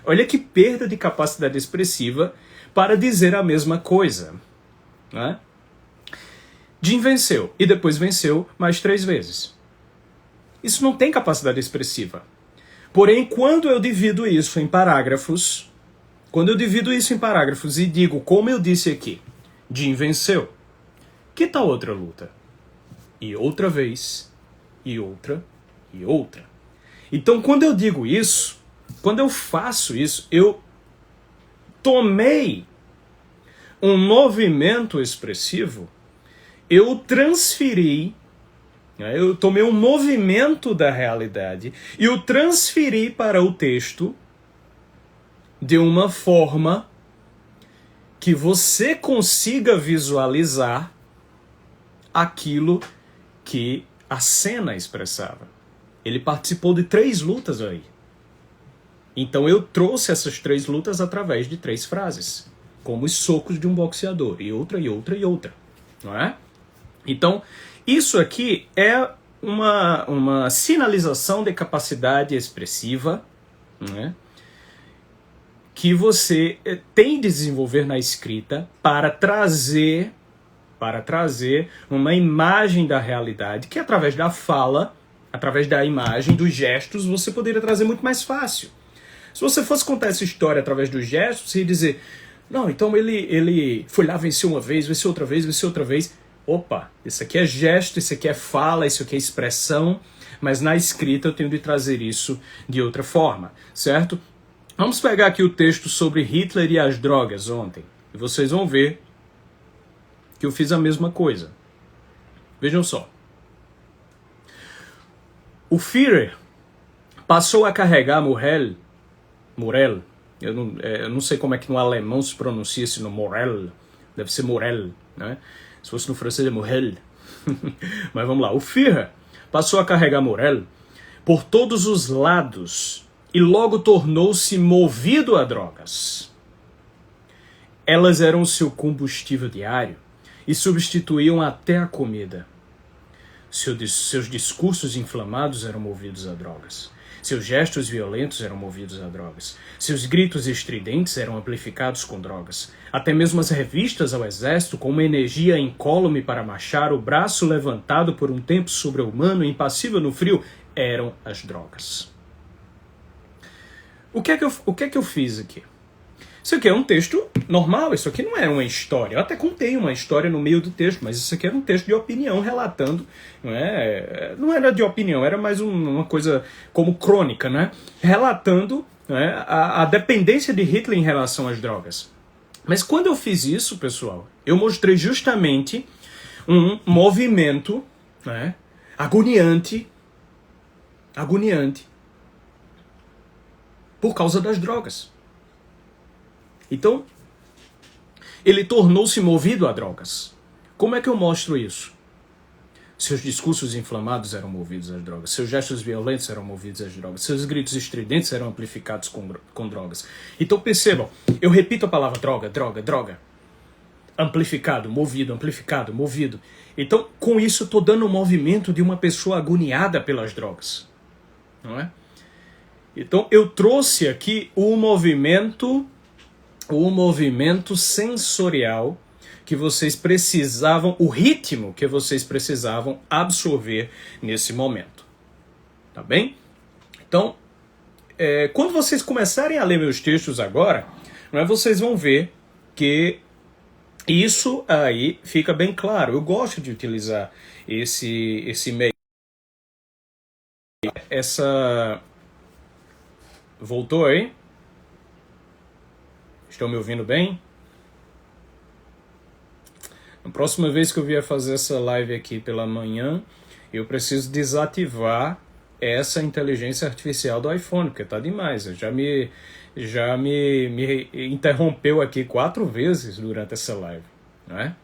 Olha que perda de capacidade expressiva para dizer a mesma coisa. Né? Jim venceu e depois venceu mais 3 vezes. Isso não tem capacidade expressiva. Porém, quando eu divido isso em parágrafos, e digo, como eu disse aqui, Jim venceu, que tal outra luta? E outra vez, e outra, e outra. Então, quando eu digo isso, quando eu faço isso, eu tomei um movimento expressivo, eu transferi, eu tomei um movimento da realidade e o transferi para o texto de uma forma que você consiga visualizar aquilo que a cena expressava. Ele participou de 3 lutas aí. Então eu trouxe essas 3 lutas através de 3 frases, como os socos de um boxeador, e outra, e outra, e outra. Não é? Então, isso aqui é uma sinalização de capacidade expressiva, né, que você tem de desenvolver na escrita para trazer uma imagem da realidade que através da fala, através da imagem, dos gestos, você poderia trazer muito mais fácil. Se você fosse contar essa história através dos gestos, você ia dizer, não, então ele foi lá, venceu uma vez, venceu outra vez, venceu outra vez. Opa, isso aqui é gesto, isso aqui é fala, isso aqui é expressão, mas na escrita eu tenho de trazer isso de outra forma, certo? Vamos pegar aqui o texto sobre Hitler e as drogas ontem, e vocês vão ver que eu fiz a mesma coisa. Vejam só. O Führer passou a carregar Morel, eu não sei como é que no alemão se pronuncia esse nome, Morel, deve ser Morel, né? Se fosse no francês é Morel. Mas vamos lá. O Führer passou a carregar Morel por todos os lados e logo tornou-se movido a drogas. Elas eram seu combustível diário e substituíam até a comida. Seus discursos inflamados eram movidos a drogas. Seus gestos violentos eram movidos a drogas. Seus gritos estridentes eram amplificados com drogas. Até mesmo as revistas ao exército, com uma energia incólume para marchar, o braço levantado por um tempo sobre-humano, impassível no frio, eram as drogas. O que é que eu fiz aqui? Isso aqui é um texto normal, isso aqui não é uma história. Eu até contei uma história no meio do texto, mas isso aqui era um texto de opinião relatando, não era de opinião, era mais uma coisa como crônica, né? Relatando, né, a dependência de Hitler em relação às drogas. Mas quando eu fiz isso, pessoal, eu mostrei justamente um movimento, né, agoniante, por causa das drogas. Então, ele tornou-se movido a drogas. Como é que eu mostro isso? Seus discursos inflamados eram movidos às drogas. Seus gestos violentos eram movidos às drogas. Seus gritos estridentes eram amplificados com drogas. Então percebam, eu repito a palavra droga, droga, droga. Amplificado, movido. Então, com isso, estou dando o movimento de uma pessoa agoniada pelas drogas. Não é? Então, eu trouxe aqui o movimento sensorial que vocês precisavam, o ritmo que vocês precisavam absorver nesse momento. Tá bem? Então, quando vocês começarem a ler meus textos agora, vocês vão ver que isso aí fica bem claro. Eu gosto de utilizar esse meio. Voltou aí? Estão me ouvindo bem? Na próxima vez que eu vier fazer essa live aqui pela manhã, eu preciso desativar essa inteligência artificial do iPhone, porque tá demais. Já me interrompeu aqui 4 vezes durante essa live, não é?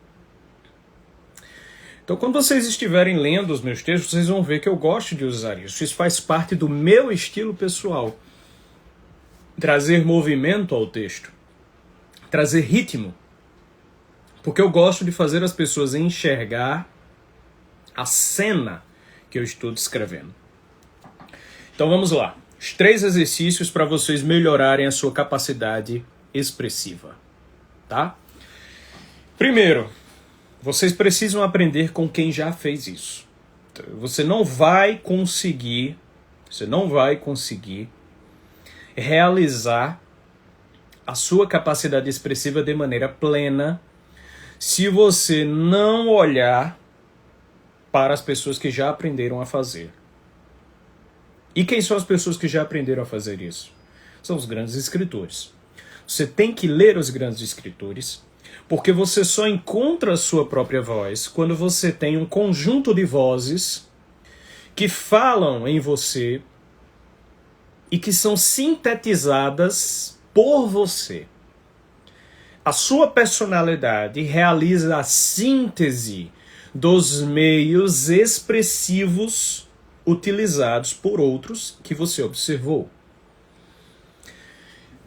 Então, quando vocês estiverem lendo os meus textos, vocês vão ver que eu gosto de usar isso. Isso faz parte do meu estilo pessoal. Trazer movimento ao texto. Trazer ritmo, porque eu gosto de fazer as pessoas enxergar a cena que eu estou descrevendo. Então vamos lá, os 3 exercícios para vocês melhorarem a sua capacidade expressiva, tá? Primeiro, vocês precisam aprender com quem já fez isso. Você não vai conseguir realizar a sua capacidade expressiva de maneira plena se você não olhar para as pessoas que já aprenderam a fazer. E quem são as pessoas que já aprenderam a fazer isso? São os grandes escritores. Você tem que ler os grandes escritores, porque você só encontra a sua própria voz quando você tem um conjunto de vozes que falam em você e que são sintetizadas por você. A sua personalidade realiza a síntese dos meios expressivos utilizados por outros que você observou.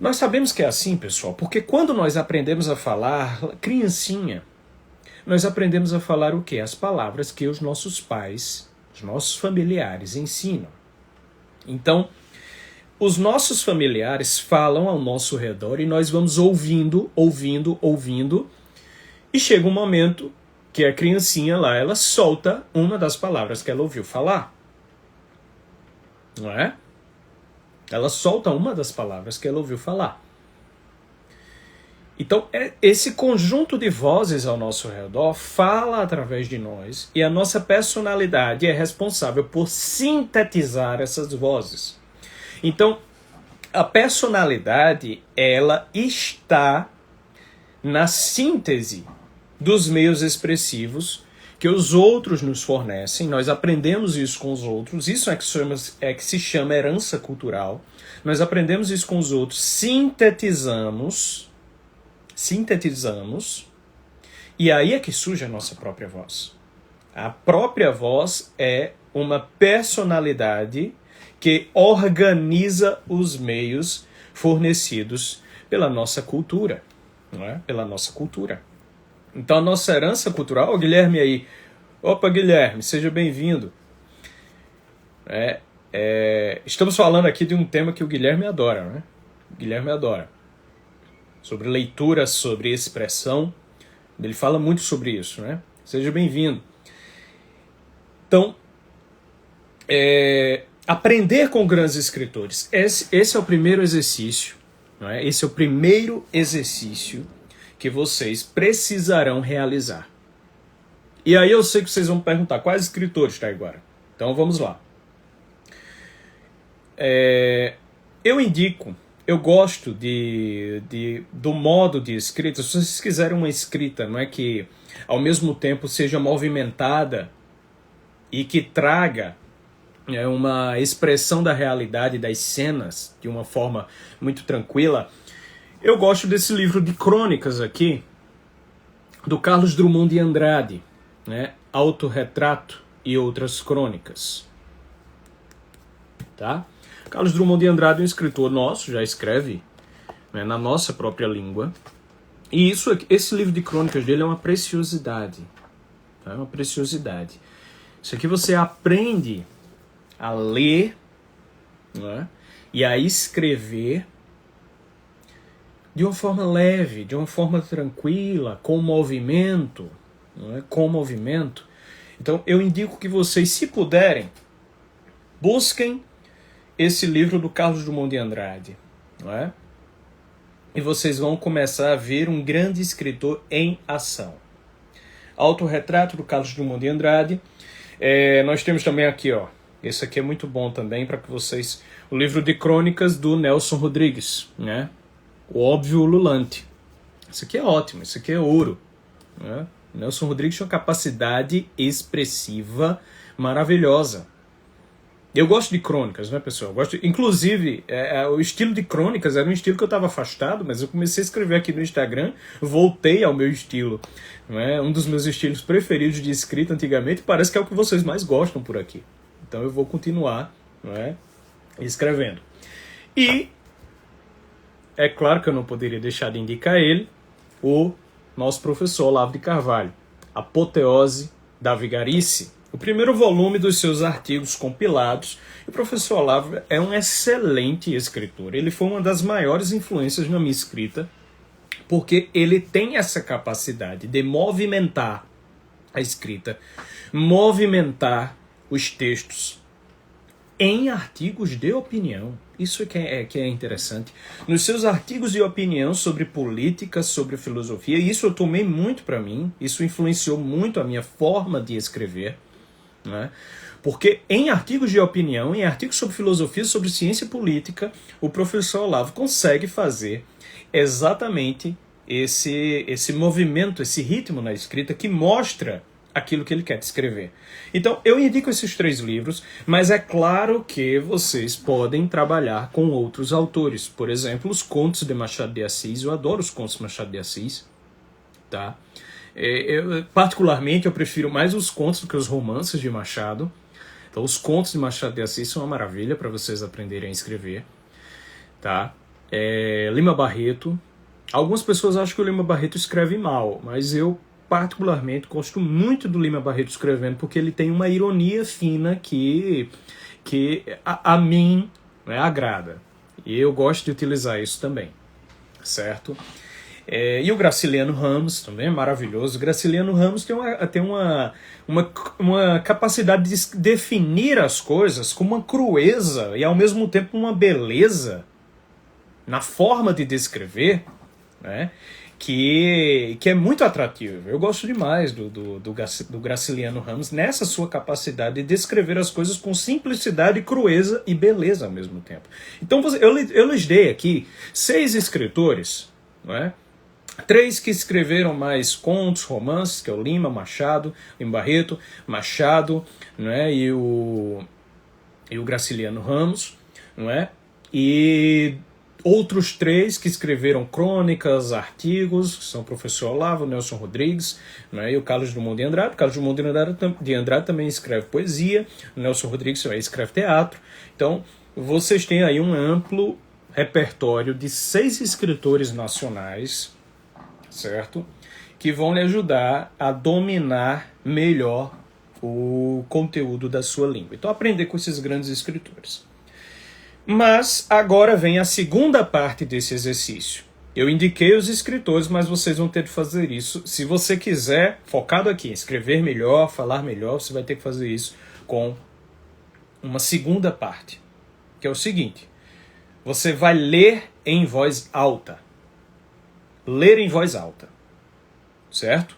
Nós sabemos que é assim, pessoal, porque quando nós aprendemos a falar, criancinha, nós aprendemos a falar o quê? As palavras que os nossos pais, os nossos familiares ensinam. Então, os nossos familiares falam ao nosso redor e nós vamos ouvindo, e chega um momento que a criancinha lá, ela solta uma das palavras que ela ouviu falar. Não é? Ela solta uma das palavras que ela ouviu falar. Então, esse conjunto de vozes ao nosso redor fala através de nós e a nossa personalidade é responsável por sintetizar essas vozes. Então, a personalidade, ela está na síntese dos meios expressivos que os outros nos fornecem. Nós aprendemos isso com os outros. Isso é que se chama herança cultural. Nós aprendemos isso com os outros, sintetizamos, e aí é que surge a nossa própria voz. A própria voz é uma personalidade que organiza os meios fornecidos pela nossa cultura, não é? Pela nossa cultura. Então a nossa herança cultural, o Guilherme aí, opa Guilherme, seja bem-vindo. Estamos falando aqui de um tema que o Guilherme adora, né? O Guilherme adora. Sobre leitura, sobre expressão. Ele fala muito sobre isso, né? Seja bem-vindo. Então, aprender com grandes escritores. Esse é o primeiro exercício, não é? Esse é o primeiro exercício que vocês precisarão realizar. E aí eu sei que vocês vão perguntar, quais escritores, Taiguara? Então vamos lá. Eu gosto do modo de escrita. Se vocês quiserem uma escrita, não é, que ao mesmo tempo seja movimentada e que traga uma expressão da realidade das cenas de uma forma muito tranquila, eu gosto desse livro de crônicas aqui, do Carlos Drummond de Andrade, né? Autorretrato e Outras Crônicas. Tá? Carlos Drummond de Andrade é um escritor nosso, já escreve, né, na nossa própria língua. E esse livro de crônicas dele é uma preciosidade. Tá? É uma preciosidade. Isso aqui você aprende a ler, né, e a escrever de uma forma leve, de uma forma tranquila, com movimento. Né, com movimento. Então eu indico que vocês, se puderem, busquem esse livro do Carlos Drummond de Andrade, não é? E vocês vão começar a ver um grande escritor em ação. Autorretrato do Carlos Drummond de Andrade. Nós temos também aqui, ó, esse aqui é muito bom também para que vocês... O livro de crônicas do Nelson Rodrigues, né? O Óbvio Ululante. Isso aqui é ótimo, isso aqui é ouro, né? O Nelson Rodrigues tinha uma capacidade expressiva maravilhosa. Eu gosto de crônicas, né, pessoal? Inclusive, o estilo de crônicas era um estilo que eu estava afastado, mas eu comecei a escrever aqui no Instagram, voltei ao meu estilo. Não é? Um dos meus estilos preferidos de escrita antigamente, parece que é o que vocês mais gostam por aqui. Então eu vou continuar, não é, escrevendo. E é claro que eu não poderia deixar de indicar ele, o nosso professor Olavo de Carvalho, Apoteose da Vigarice. O primeiro volume dos seus artigos compilados. O professor Olavo é um excelente escritor. Ele foi uma das maiores influências na minha escrita, porque ele tem essa capacidade de movimentar a escrita, movimentar os textos em artigos de opinião. Isso que é interessante. Nos seus artigos de opinião sobre política, sobre filosofia, isso eu tomei muito para mim, isso influenciou muito a minha forma de escrever. Né? Porque em artigos de opinião, em artigos sobre filosofia, sobre ciência política, o professor Olavo consegue fazer exatamente esse movimento, esse ritmo na escrita que mostra aquilo que ele quer descrever. Então, eu indico esses 3 livros, mas é claro que vocês podem trabalhar com outros autores. Por exemplo, os contos de Machado de Assis. Eu adoro os contos de Machado de Assis. Tá? Particularmente, eu prefiro mais os contos do que os romances de Machado. Então, os contos de Machado de Assis são uma maravilha para vocês aprenderem a escrever. Tá? Lima Barreto. Algumas pessoas acham que o Lima Barreto escreve mal, mas eu particularmente gosto muito do Lima Barreto escrevendo, porque ele tem uma ironia fina que a mim, né, agrada. E eu gosto de utilizar isso também. Certo? E o Graciliano Ramos também é maravilhoso. O Graciliano Ramos tem uma capacidade de definir as coisas com uma crueza e ao mesmo tempo uma beleza na forma de descrever, né, que é muito atrativo. Eu gosto demais do Graciliano Ramos nessa sua capacidade de descrever as coisas com simplicidade, crueza e beleza ao mesmo tempo. Então eu lhes dei aqui 6 escritores, não é? 3 que escreveram mais contos, romances, que é o Lima Barreto, Machado, não é? E o Graciliano Ramos, não é? E outros 3 que escreveram crônicas, artigos, que são o professor Olavo, Nelson Rodrigues, né, e o Carlos Drummond de Andrade. O Carlos Drummond de Andrade também escreve poesia, o Nelson Rodrigues escreve teatro. Então, vocês têm aí um amplo repertório de 6 escritores nacionais, certo? Que vão lhe ajudar a dominar melhor o conteúdo da sua língua. Então, aprender com esses grandes escritores. Mas agora vem a segunda parte desse exercício. Eu indiquei os escritores, mas vocês vão ter que fazer isso. Se você quiser, focado aqui, escrever melhor, falar melhor, você vai ter que fazer isso com uma segunda parte, que é o seguinte: você vai ler em voz alta. Ler em voz alta. Certo?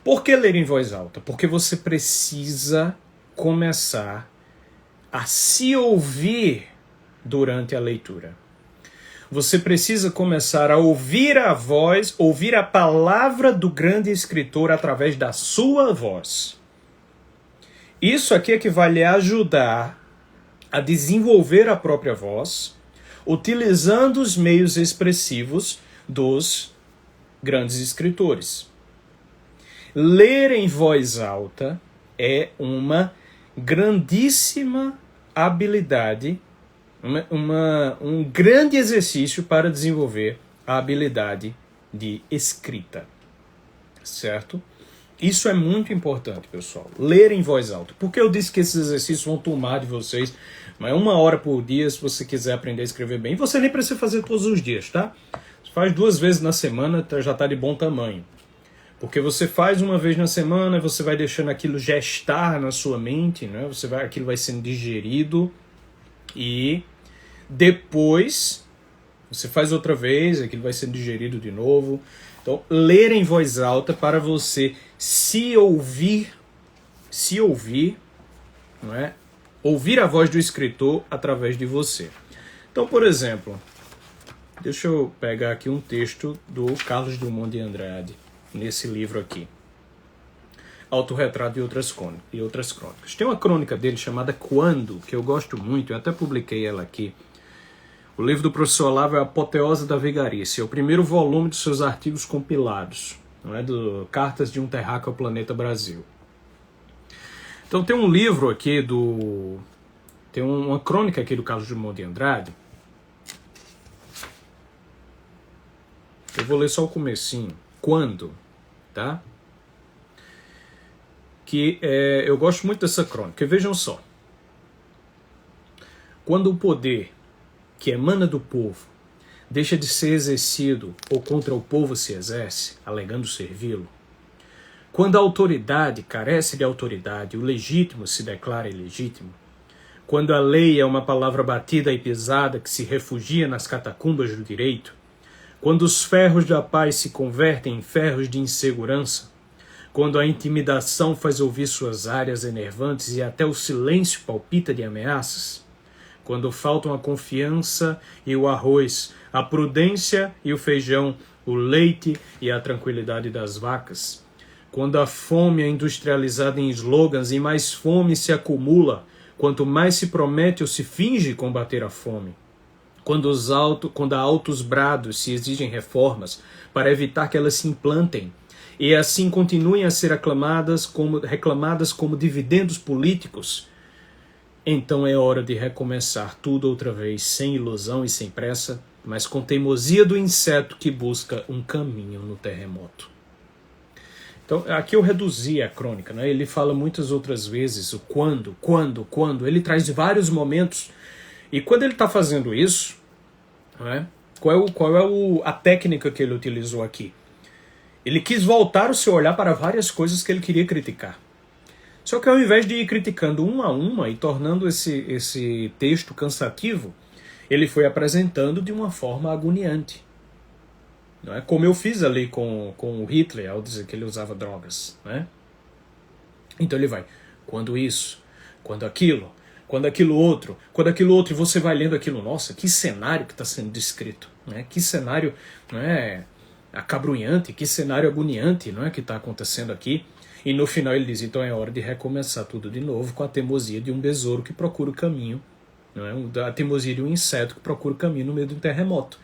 Por que ler em voz alta? Porque você precisa começar a se ouvir durante a leitura. Você precisa começar a ouvir a voz, ouvir a palavra do grande escritor através da sua voz. Isso aqui é que vai lhe ajudar a desenvolver a própria voz, utilizando os meios expressivos dos grandes escritores. Ler em voz alta é uma grandíssima habilidade, um grande exercício para desenvolver a habilidade de escrita, certo? Isso é muito importante, pessoal. Ler em voz alta. Por que eu disse que esses exercícios vão tomar de vocês? Mas 1 hora por dia, se você quiser aprender a escrever bem. Você nem precisa fazer todos os dias, tá? Você faz 2 vezes na semana, já está de bom tamanho. Porque você faz 1 vez na semana, você vai deixando aquilo gestar na sua mente, né? Aquilo vai sendo digerido e depois você faz outra vez, aquilo vai sendo digerido de novo. Então, ler em voz alta para você se ouvir, não é? Ouvir a voz do escritor através de você. Então, por exemplo, deixa eu pegar aqui um texto do Carlos Drummond de Andrade, nesse livro aqui, Autorretrato e outras crônicas. Tem uma crônica dele chamada Quando, que eu gosto muito, eu até publiquei ela aqui. O livro do professor Olavo é a Apoteose da Vigarice, é o primeiro volume dos seus artigos compilados, não é? Do Cartas de um Terráqueo ao Planeta Brasil. Então tem um livro aqui tem uma crônica aqui do Carlos Drummond de Andrade. Eu vou ler só o comecinho. Quando, tá? Que eu gosto muito dessa crônica. Vejam só. Quando o poder que emana do povo deixa de ser exercido ou contra o povo se exerce, alegando servi-lo, quando a autoridade carece de autoridade, o legítimo se declara ilegítimo, quando a lei é uma palavra batida e pisada que se refugia nas catacumbas do direito, quando os ferros da paz se convertem em ferros de insegurança, quando a intimidação faz ouvir suas áreas enervantes e até o silêncio palpita de ameaças, quando faltam a confiança e o arroz, a prudência e o feijão, o leite e a tranquilidade das vacas, quando a fome é industrializada em slogans e mais fome se acumula, quanto mais se promete ou se finge combater a fome, quando a altos brados se exigem reformas para evitar que elas se implantem, e assim continuem a ser reclamadas como dividendos políticos, então é hora de recomeçar tudo outra vez, sem ilusão e sem pressa, mas com teimosia do inseto que busca um caminho no terremoto. Então, aqui eu reduzi a crônica, né? Ele fala muitas outras vezes o quando. Ele traz vários momentos. E quando ele está fazendo isso, né? Qual é a técnica que ele utilizou aqui? Ele quis voltar o seu olhar para várias coisas que ele queria criticar. Só que ao invés de ir criticando uma a uma e tornando esse texto cansativo, ele foi apresentando de uma forma agoniante. Não é? Como eu fiz ali com o Hitler, ao dizer que ele usava drogas. Né? Então ele vai, quando isso, quando aquilo outro, e você vai lendo aquilo, nossa, que cenário que está sendo descrito. Né? Que cenário, não é, acabrunhante, que cenário agoniante, não é, que está acontecendo aqui. E no final ele diz, então é hora de recomeçar tudo de novo com a teimosia de um besouro que procura o caminho, não é? A teimosia de um inseto que procura o caminho no meio de um terremoto.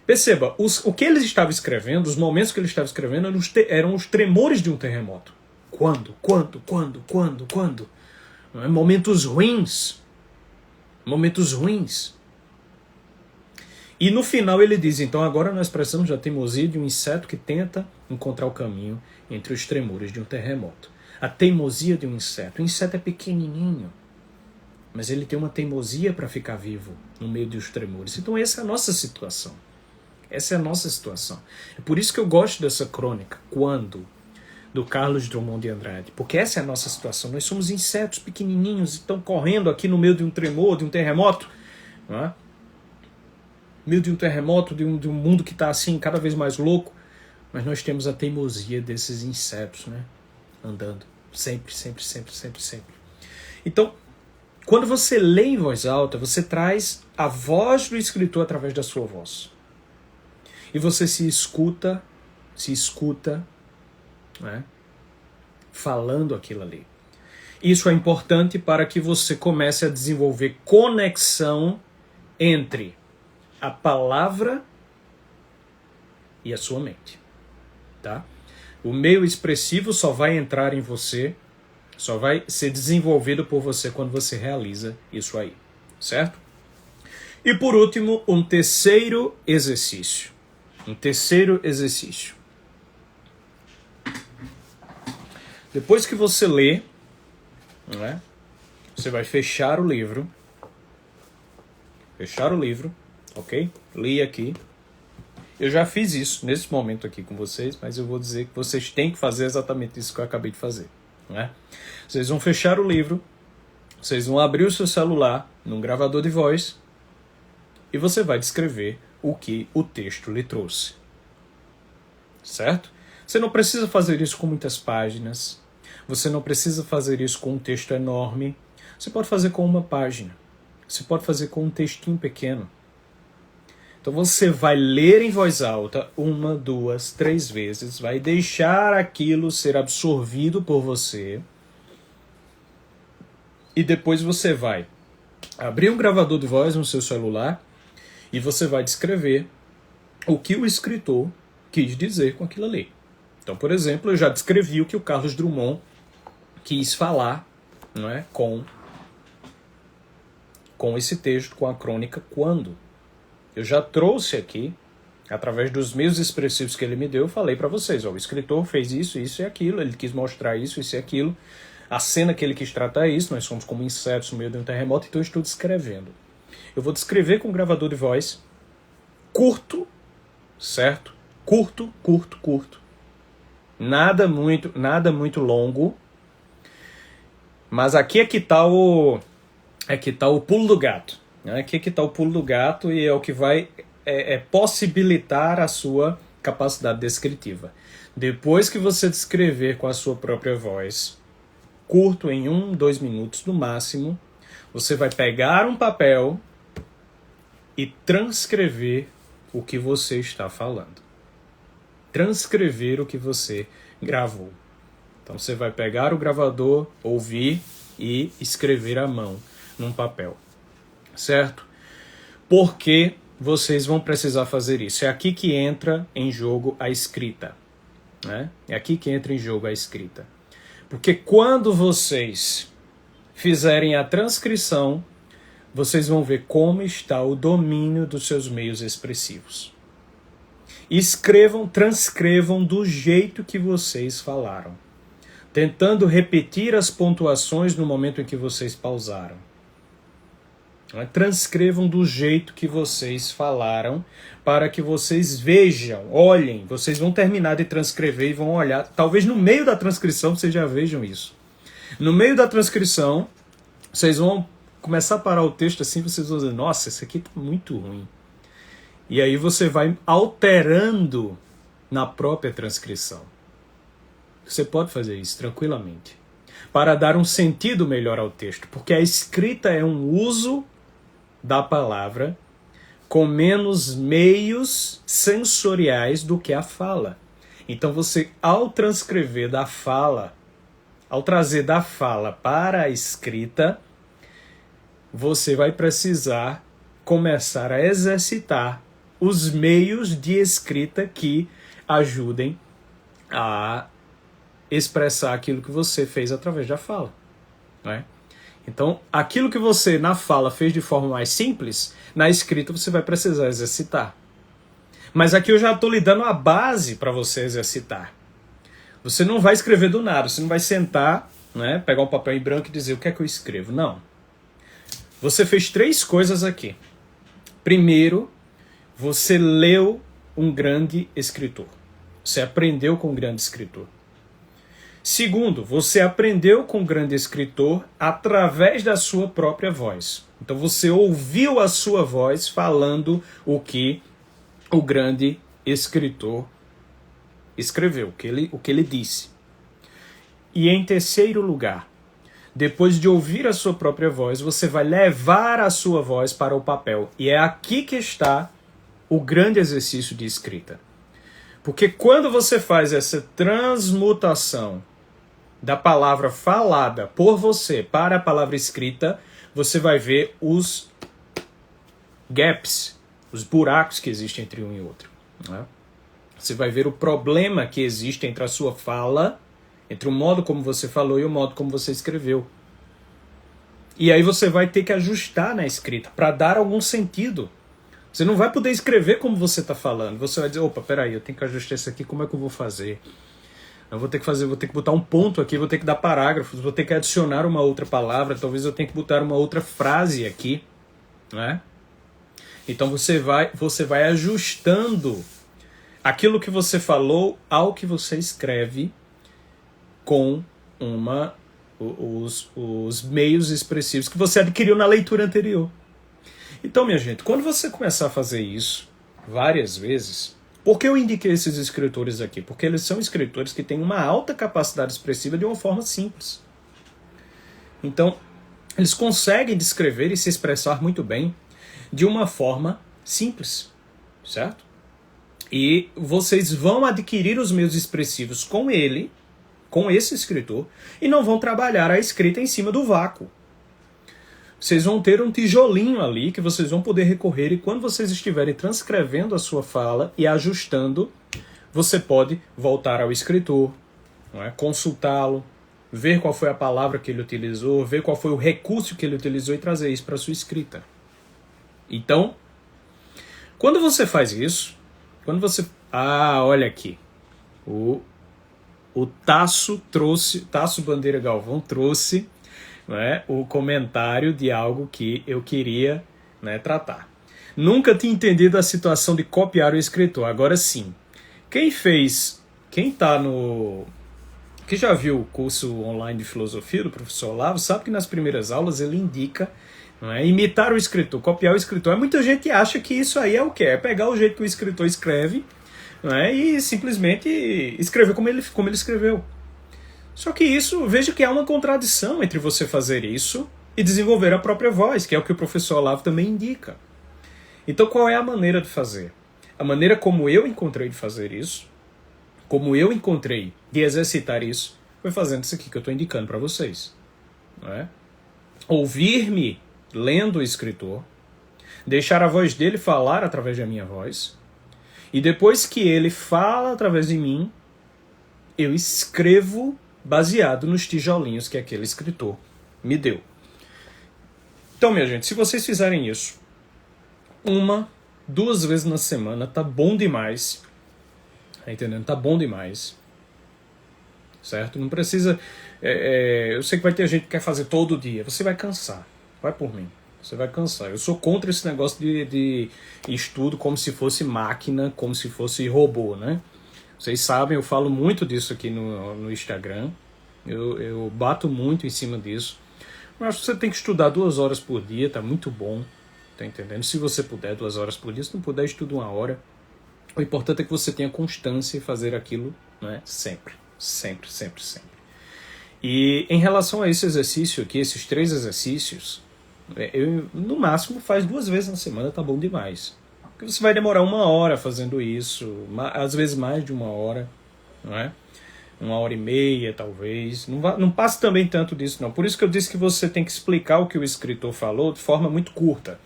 Perceba, o que ele estava escrevendo, os momentos que ele estava escrevendo eram os tremores de um terremoto. Quando? Não é? Momentos ruins. E no final ele diz, então agora nós precisamos da teimosia de um inseto que tenta encontrar o caminho entre os tremores de um terremoto. A teimosia de um inseto. O inseto é pequenininho, mas ele tem uma teimosia para ficar vivo no meio dos tremores. Então essa é a nossa situação. Essa é a nossa situação. É por isso que eu gosto dessa crônica, Quando, do Carlos Drummond de Andrade. Porque essa é a nossa situação. Nós somos insetos pequenininhos e estão correndo aqui no meio de um tremor, de um terremoto. Não é? No meio de um terremoto, de um mundo que está assim, cada vez mais louco. Mas nós temos a teimosia desses insetos, né? Andando. Sempre, sempre, sempre, sempre, sempre. Então, quando você lê em voz alta, você traz a voz do escritor através da sua voz. E você se escuta, né? Falando aquilo ali. Isso é importante para que você comece a desenvolver conexão entre a palavra e a sua mente. Tá? O meio expressivo só vai entrar em você, só vai ser desenvolvido por você quando você realiza isso aí, certo? E por último, um terceiro exercício. Depois que você lê, né, você vai fechar o livro, ok? Li aqui. Eu já fiz isso nesse momento aqui com vocês, mas eu vou dizer que vocês têm que fazer exatamente isso que eu acabei de fazer. Né? Vocês vão fechar o livro, vocês vão abrir o seu celular num gravador de voz e você vai descrever o que o texto lhe trouxe. Certo? Você não precisa fazer isso com muitas páginas, você não precisa fazer isso com um texto enorme, você pode fazer com uma página, você pode fazer com um textinho pequeno. Então você vai ler em voz alta 1, 2, 3 vezes, vai deixar aquilo ser absorvido por você e depois você vai abrir um gravador de voz no seu celular e você vai descrever o que o escritor quis dizer com aquilo ali. Então, por exemplo, eu já descrevi o que o Carlos Drummond quis falar, não é, com esse texto, com a crônica Quando. Eu já trouxe aqui, através dos meios expressivos que ele me deu, eu falei para vocês, ó, o escritor fez isso, isso e aquilo, ele quis mostrar isso, isso e aquilo, a cena que ele quis tratar é isso, nós somos como insetos no meio de um terremoto, então eu estou descrevendo. Eu vou descrever com um gravador de voz, curto, certo? Curto. Nada muito longo, mas aqui é que tá o pulo do gato. Aqui que está o pulo do gato e é o que vai possibilitar a sua capacidade descritiva. Depois que você descrever com a sua própria voz, curto em 1, 2 minutos no máximo, você vai pegar um papel e transcrever o que você está falando. Transcrever o que você gravou. Então você vai pegar o gravador, ouvir e escrever à mão num papel. Certo? Porque vocês vão precisar fazer isso. É aqui que entra em jogo a escrita. Né? É aqui que entra em jogo a escrita. Porque quando vocês fizerem a transcrição, vocês vão ver como está o domínio dos seus meios expressivos. Transcrevam do jeito que vocês falaram, tentando repetir as pontuações no momento em que vocês pausaram. Transcrevam do jeito que vocês falaram para que vocês vejam, olhem, vocês vão terminar de transcrever e vão olhar, talvez no meio da transcrição vocês já vejam isso. No meio da transcrição, vocês vão começar a parar o texto assim, vocês vão dizer, nossa, isso aqui tá muito ruim. E aí você vai alterando na própria transcrição. Você pode fazer isso tranquilamente, para dar um sentido melhor ao texto, porque a escrita é um uso da palavra com menos meios sensoriais do que a fala. Então você, ao transcrever da fala, ao trazer da fala para a escrita, você vai precisar começar a exercitar os meios de escrita que ajudem a expressar aquilo que você fez através da fala, não é? Então, aquilo que você na fala fez de forma mais simples, na escrita você vai precisar exercitar. Mas aqui eu já estou lhe dando a base para você exercitar. Você não vai escrever do nada, você não vai sentar, né, pegar um papel em branco e dizer o que é que eu escrevo. Não. Você fez 3 coisas aqui. Primeiro, você leu um grande escritor. Você aprendeu com um grande escritor. Segundo, você aprendeu com um grande escritor através da sua própria voz. Então você ouviu a sua voz falando o que o grande escritor escreveu, o que ele disse. E em terceiro lugar, depois de ouvir a sua própria voz, você vai levar a sua voz para o papel. E é aqui que está o grande exercício de escrita. Porque quando você faz essa transmutação da palavra falada por você para a palavra escrita, você vai ver os gaps, os buracos que existem entre um e outro. Né? Você vai ver o problema que existe entre a sua fala, entre o modo como você falou e o modo como você escreveu. E aí você vai ter que ajustar na escrita para dar algum sentido. Você não vai poder escrever como você está falando. Você vai dizer, opa, peraí, eu tenho que ajustar isso aqui, como é que eu vou fazer? Eu vou ter que botar um ponto aqui, vou ter que dar parágrafos, vou ter que adicionar uma outra palavra, talvez eu tenha que botar uma outra frase aqui, né? Então você vai ajustando aquilo que você falou ao que você escreve com os meios expressivos que você adquiriu na leitura anterior. Então, minha gente, quando você começar a fazer isso várias vezes, por que eu indiquei esses escritores aqui? Porque eles são escritores que têm uma alta capacidade expressiva de uma forma simples. Então, eles conseguem descrever e se expressar muito bem de uma forma simples, certo? E vocês vão adquirir os meios expressivos com ele, com esse escritor, e não vão trabalhar a escrita em cima do vácuo. Vocês vão ter um tijolinho ali que vocês vão poder recorrer, e quando vocês estiverem transcrevendo a sua fala e ajustando, você pode voltar ao escritor, não é? Consultá-lo, ver qual foi a palavra que ele utilizou, ver qual foi o recurso que ele utilizou e trazer isso para a sua escrita. Então, quando você faz isso, quando você... Ah, olha aqui. O Tasso Bandeira Galvão trouxe, né, o comentário de algo que eu queria, né, tratar. Nunca tinha entendido a situação de copiar o escritor. Agora sim. Quem já viu o curso online de filosofia do professor Olavo, sabe que nas primeiras aulas ele indica, não é, imitar o escritor, copiar o escritor. Muita gente acha que isso aí é o quê? É pegar o jeito que o escritor escreve, não é, e simplesmente escrever como ele escreveu. Só que isso, veja que há uma contradição entre você fazer isso e desenvolver a própria voz, que é o que o professor Olavo também indica. Então qual é a maneira de fazer? A maneira como eu encontrei de fazer isso, como eu encontrei de exercitar isso, foi fazendo isso aqui que eu estou indicando para vocês. Não é? Ouvir-me lendo o escritor, deixar a voz dele falar através da minha voz, e depois que ele fala através de mim, eu escrevo baseado nos tijolinhos que aquele escritor me deu. Então, minha gente, se vocês fizerem isso 2 vezes na semana, tá bom demais. Tá entendendo? Tá bom demais. Certo? Não precisa... eu sei que vai ter gente que quer fazer todo dia. Você vai cansar. Vai por mim. Você vai cansar. Eu sou contra esse negócio de estudo como se fosse máquina, como se fosse robô, né? Vocês sabem, eu falo muito disso aqui no Instagram. Eu bato muito em cima disso. Mas você tem que estudar 2 horas por dia, tá muito bom. Tá entendendo? Se você puder, 2 horas por dia. Se não puder, estuda 1 hora. O importante é que você tenha constância em fazer aquilo, né? Sempre. Sempre, sempre, sempre. E em relação a esse exercício aqui, esses 3 exercícios, eu no máximo faz 2 vezes na semana, tá bom demais. Porque você vai demorar 1 hora fazendo isso, às vezes mais de 1 hora, não é? 1h30, talvez. Não passe também tanto disso, não. Por isso que eu disse que você tem que explicar o que o escritor falou de forma muito curta.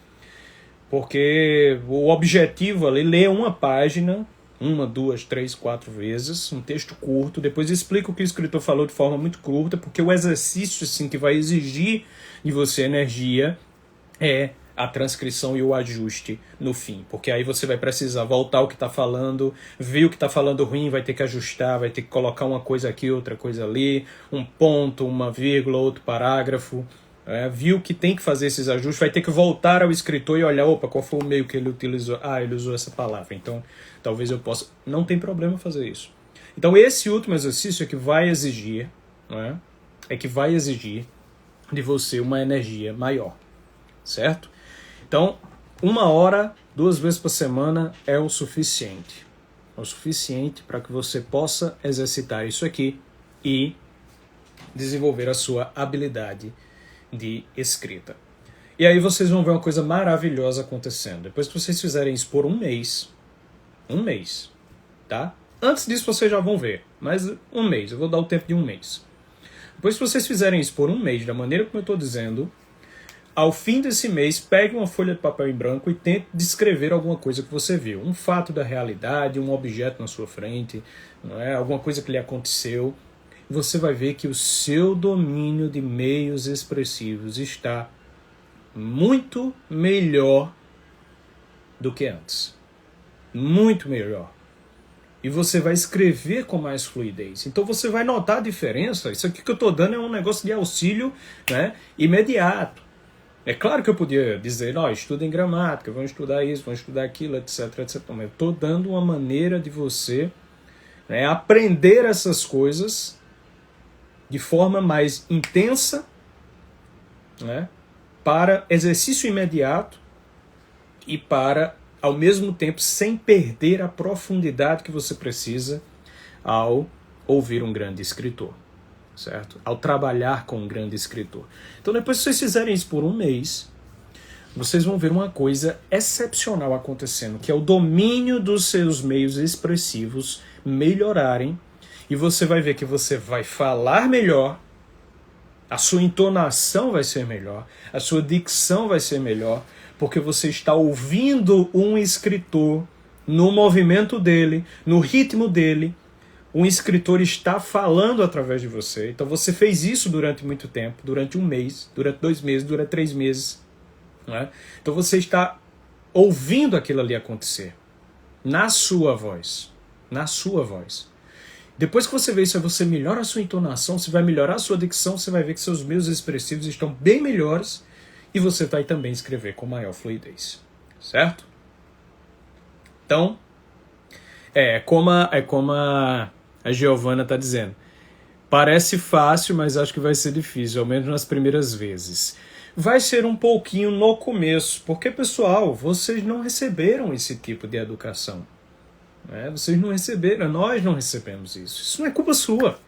Porque o objetivo ali é ler uma página, 1, 2, 3, 4 vezes, um texto curto, depois explica o que o escritor falou de forma muito curta, porque o exercício assim, que vai exigir de você energia é a transcrição e o ajuste no fim, porque aí você vai precisar voltar ao que está falando, viu que está falando ruim, vai ter que ajustar, vai ter que colocar uma coisa aqui, outra coisa ali, um ponto, uma vírgula, outro parágrafo, viu que tem que fazer esses ajustes, vai ter que voltar ao escritor e olhar, opa, qual foi o meio que ele utilizou? Ah, ele usou essa palavra, então talvez eu possa... Não tem problema fazer isso. Então esse último exercício é que vai exigir, de você uma energia maior, certo? Então, 1 hora, 2 vezes por semana é o suficiente. É o suficiente para que você possa exercitar isso aqui e desenvolver a sua habilidade de escrita. E aí vocês vão ver uma coisa maravilhosa acontecendo. Depois que vocês fizerem isso por um mês, tá? Antes disso vocês já vão ver, mas um mês, eu vou dar o tempo de um mês. Depois que vocês fizerem isso por um mês, da maneira como eu estou dizendo, ao fim desse mês, pegue uma folha de papel em branco e tente descrever alguma coisa que você viu. Um fato da realidade, um objeto na sua frente, alguma coisa que lhe aconteceu. Você vai ver que o seu domínio de meios expressivos está muito melhor do que antes. Muito melhor. E você vai escrever com mais fluidez. Então você vai notar a diferença. Isso aqui que eu estou dando é um negócio de auxílio, imediato. É claro que eu podia dizer, estudem gramática, vão estudar isso, vão estudar aquilo, etc, etc. Mas eu estou dando uma maneira de você aprender essas coisas de forma mais intensa, para exercício imediato e para, ao mesmo tempo, sem perder a profundidade que você precisa ao ouvir um grande escritor. Certo? Ao trabalhar com um grande escritor. Então depois que vocês fizerem isso por um mês, vocês vão ver uma coisa excepcional acontecendo, que é o domínio dos seus meios expressivos melhorarem, e você vai ver que você vai falar melhor, a sua entonação vai ser melhor, a sua dicção vai ser melhor, porque você está ouvindo um escritor no movimento dele, no ritmo dele. Um escritor está falando através de você. Então você fez isso durante muito tempo, durante um mês, durante 2 meses, durante 3 meses. Então você está ouvindo aquilo ali acontecer. Na sua voz. Na sua voz. Depois que você vê isso, você melhora a sua entonação, você vai melhorar a sua dicção, você vai ver que seus meios expressivos estão bem melhores e você vai também escrever com maior fluidez. Certo? Então, é como a Giovana está dizendo. Parece fácil, mas acho que vai ser difícil, ao menos nas primeiras vezes. Vai ser um pouquinho no começo, porque, pessoal, vocês não receberam esse tipo de educação. Vocês não receberam, nós não recebemos isso. Isso não é culpa sua,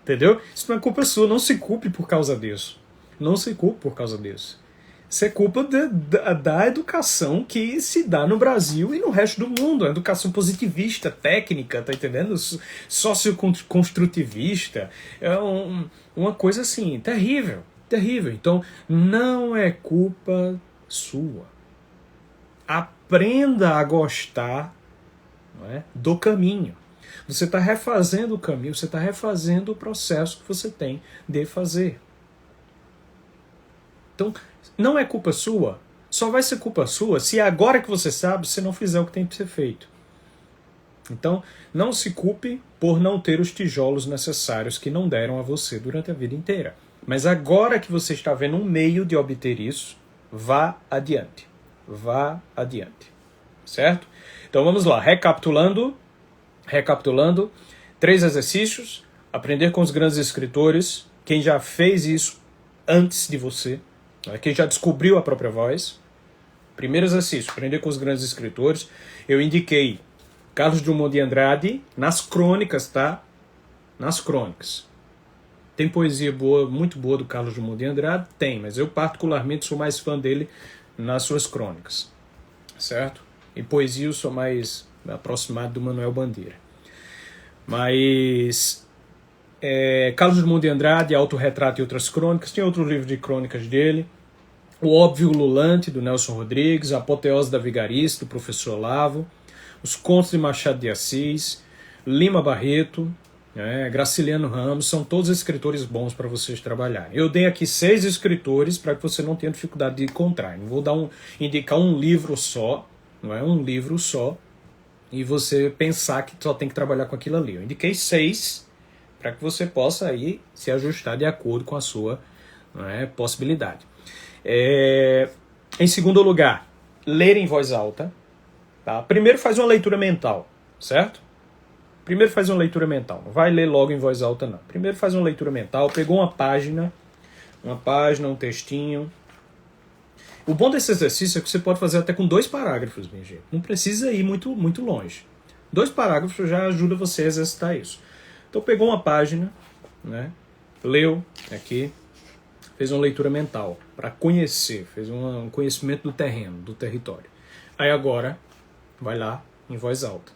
entendeu? Isso não é culpa sua, não se culpe por causa disso. Não se culpe por causa disso. Isso é culpa da educação que se dá no Brasil e no resto do mundo. A educação positivista, técnica, tá entendendo? Socioconstrutivista. É uma coisa assim, terrível, terrível. Então, não é culpa sua. Aprenda a gostar do caminho. Você está refazendo o caminho, você está refazendo o processo que você tem de fazer. Então, não é culpa sua, só vai ser culpa sua se agora que você sabe, você não fizer o que tem que ser feito. Então, não se culpe por não ter os tijolos necessários que não deram a você durante a vida inteira. Mas agora que você está vendo um meio de obter isso, vá adiante. Vá adiante. Certo? Então vamos lá, recapitulando, 3 exercícios, aprender com os grandes escritores, quem já fez isso antes de você, quem já descobriu a própria voz. Primeiro exercício, aprender com os grandes escritores. Eu indiquei Carlos Drummond de Andrade nas crônicas, tá? Nas crônicas. Tem poesia boa, muito boa do Carlos Drummond de Andrade? Tem, mas eu particularmente sou mais fã dele nas suas crônicas. Certo? Em poesia eu sou mais aproximado do Manuel Bandeira. Mas Carlos Drummond de Andrade, Autorretrato e Outras Crônicas, tem outro livro de crônicas dele, O Óbvio Ululante, do Nelson Rodrigues, A Apoteose da Vigarice, do Professor Olavo, Os Contos de Machado de Assis, Lima Barreto, Graciliano Ramos, são todos escritores bons para vocês trabalharem. Eu dei aqui 6 escritores para que você não tenha dificuldade de encontrar. Não vou indicar um livro só, não é um livro só, e você pensar que só tem que trabalhar com aquilo ali. Eu indiquei 6 para que você possa aí se ajustar de acordo com a sua possibilidade. Em segundo lugar, ler em voz alta. Tá? Primeiro faz uma leitura mental, certo? Primeiro faz uma leitura mental. Não vai ler logo em voz alta, não. Primeiro faz uma leitura mental. Pegou uma página, um textinho. O bom desse exercício é que você pode fazer até com 2 parágrafos, minha gente. Não precisa ir muito, muito longe. 2 parágrafos já ajuda você a exercitar isso. Então pegou uma página, leu aqui, fez uma leitura mental para conhecer, fez um conhecimento do terreno, do território. Aí agora, vai lá em voz alta.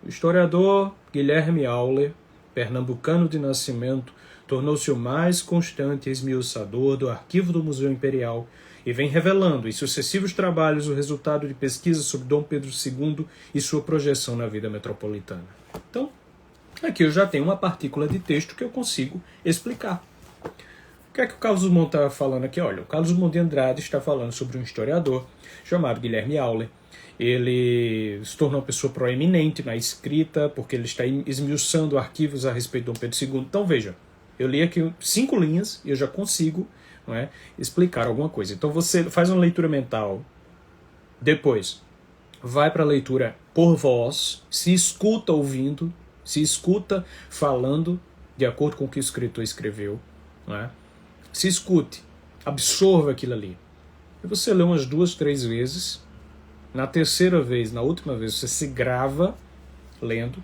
O historiador Guilherme Auler, pernambucano de nascimento, tornou-se o mais constante esmiuçador do arquivo do Museu Imperial e vem revelando em sucessivos trabalhos o resultado de pesquisas sobre Dom Pedro II e sua projeção na vida metropolitana. Então, aqui eu já tenho uma partícula de texto que eu consigo explicar. O que é que o Carlos Drummond está falando aqui? Olha, o Carlos Drummond de Andrade está falando sobre um historiador chamado Guilherme Auler. Ele se tornou uma pessoa proeminente na escrita, porque ele está esmiuçando arquivos a respeito de Dom Pedro II. Então veja, eu li aqui 5 linhas e eu já consigo explicar alguma coisa. Então você faz uma leitura mental, depois vai para a leitura por voz, se escuta ouvindo, se escuta falando de acordo com o que o escritor escreveu. Se escute, absorva aquilo ali. E você lê umas 2, 3 vezes. Na terceira vez, na última vez, você se grava lendo.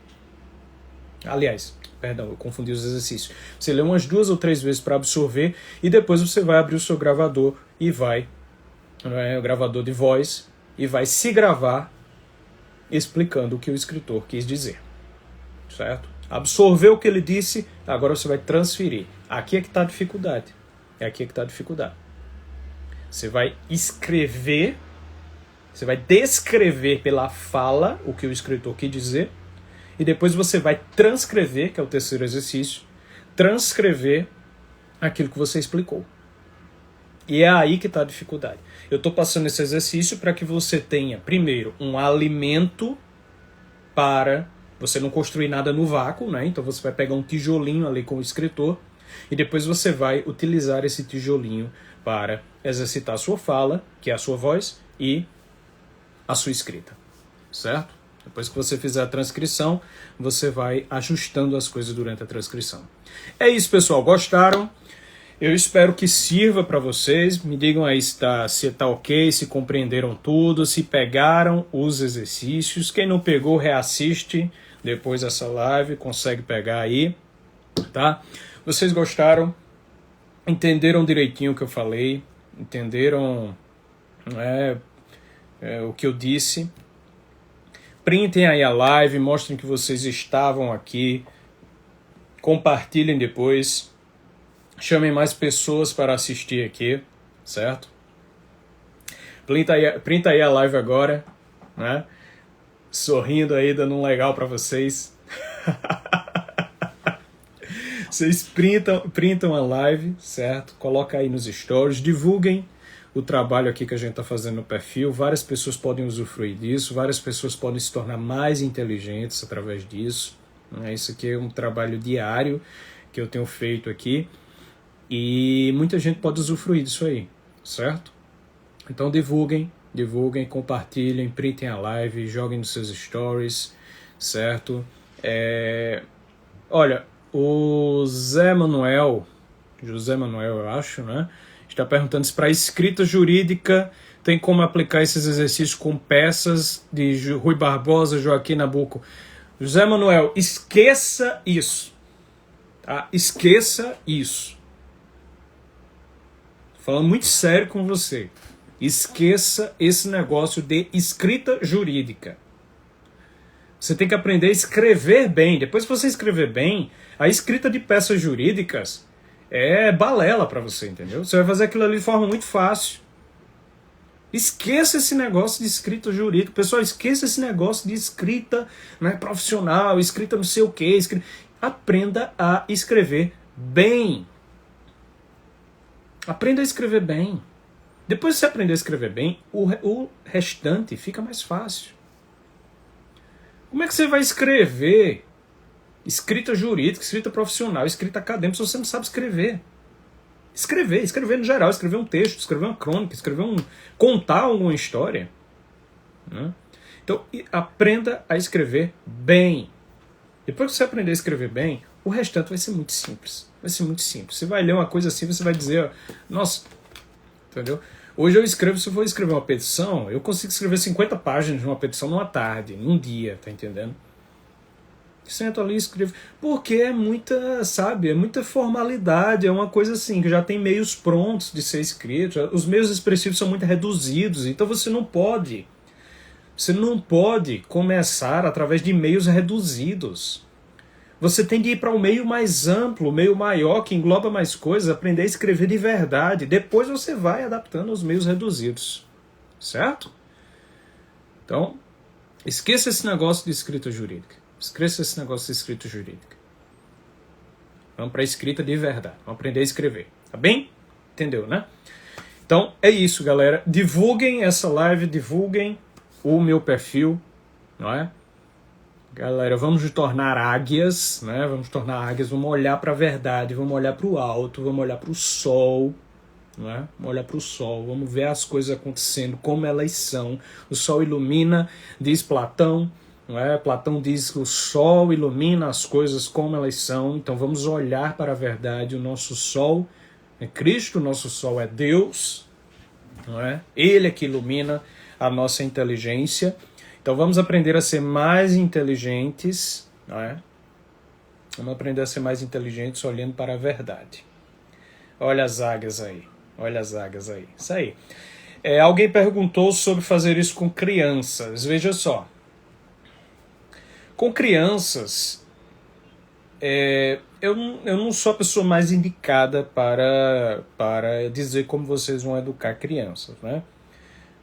Aliás, perdão, eu confundi os exercícios. Você lê umas 2 ou 3 vezes para absorver e depois você vai abrir o seu gravador e vai, o gravador de voz, e vai se gravar explicando o que o escritor quis dizer. Certo? Absorveu o que ele disse, agora você vai transferir. Aqui é que está a dificuldade. Aqui é que está a dificuldade. Você vai escrever. Você vai descrever pela fala o que o escritor quis dizer e depois você vai transcrever, que é o terceiro exercício, transcrever aquilo que você explicou. E é aí que está a dificuldade. Eu estou passando esse exercício para que você tenha, primeiro, um alimento para você não construir nada no vácuo, Então você vai pegar um tijolinho ali com o escritor e depois você vai utilizar esse tijolinho para exercitar a sua fala, que é a sua voz, e a sua escrita, certo? Depois que você fizer a transcrição, você vai ajustando as coisas durante a transcrição. É isso, pessoal. Gostaram? Eu espero que sirva para vocês. Me digam aí se tá ok, se compreenderam tudo, se pegaram os exercícios. Quem não pegou, reassiste depois dessa live, consegue pegar aí, tá? Vocês gostaram? Entenderam direitinho o que eu falei? Entenderam o que eu disse? Printem aí a live, mostrem que vocês estavam aqui, compartilhem depois, chamem mais pessoas para assistir aqui, certo? Printa aí a live agora, sorrindo aí, dando um legal para vocês. Vocês printam a live, certo? Coloca aí nos stories, divulguem o trabalho aqui que a gente está fazendo no perfil. Várias pessoas podem usufruir disso, várias pessoas podem se tornar mais inteligentes através disso. Isso aqui é um trabalho diário que eu tenho feito aqui e muita gente pode usufruir disso aí, certo? Então divulguem, compartilhem, printem a live, joguem nos seus stories, certo? Olha, o José Manuel, eu acho, está perguntando se para escrita jurídica tem como aplicar esses exercícios com peças de Rui Barbosa, Joaquim Nabuco. José Manuel, esqueça isso. Tá? Esqueça isso. Tô falando muito sério com você. Esqueça esse negócio de escrita jurídica. Você tem que aprender a escrever bem. Depois que você escrever bem, a escrita de peças jurídicas é balela para você, entendeu? Você vai fazer aquilo ali de forma muito fácil. Esqueça esse negócio de escrita jurídica. Pessoal, esqueça esse negócio de escrita profissional, escrita não sei o quê. aprenda a escrever bem. Aprenda a escrever bem. Depois que você aprender a escrever bem, o restante fica mais fácil. Como é que você vai escrever escrita jurídica, escrita profissional, escrita acadêmica, se você não sabe escrever? Escrever no geral, escrever um texto, escrever uma crônica, contar alguma história. Né? Então, aprenda a escrever bem. Depois que você aprender a escrever bem, o restante vai ser muito simples. Vai ser muito simples. Você vai ler uma coisa assim, você vai dizer, nossa, entendeu? Hoje eu escrevo, se eu for escrever uma petição, eu consigo escrever 50 páginas de uma petição numa tarde, num dia, tá entendendo? Sento ali e escrevo. Porque é muita, sabe, é muita formalidade, é uma coisa assim, que já tem meios prontos de ser escrito, os meios expressivos são muito reduzidos, então você não pode começar através de meios reduzidos. Você tem de ir para um meio mais amplo, um meio maior, que engloba mais coisas, aprender a escrever de verdade. Depois você vai adaptando aos meios reduzidos. Certo? Então, esqueça esse negócio de escrita jurídica. Esqueça esse negócio de escrita jurídica. Vamos para a escrita de verdade. Vamos aprender a escrever. Tá bem? Entendeu, né? Então, é isso, galera. Divulguem essa live, divulguem o meu perfil, não é? Galera, vamos nos tornar águias, né? Vamos tornar águias, vamos olhar para a verdade, vamos olhar para o alto, vamos olhar para o sol, não é? Vamos olhar para o sol, vamos ver as coisas acontecendo como elas são. O sol ilumina, diz Platão, não é? Platão diz que o sol ilumina as coisas como elas são. Então vamos olhar para a verdade. O nosso sol é Cristo, o nosso sol é Deus, não é? Ele é que ilumina a nossa inteligência. Então vamos aprender a ser mais inteligentes, não é? Vamos aprender a ser mais inteligentes olhando para a verdade. Olha as águias aí, olha as águias aí. Isso aí. Alguém perguntou sobre fazer isso com crianças. Veja só. Com crianças, eu não sou a pessoa mais indicada para dizer como vocês vão educar crianças, né?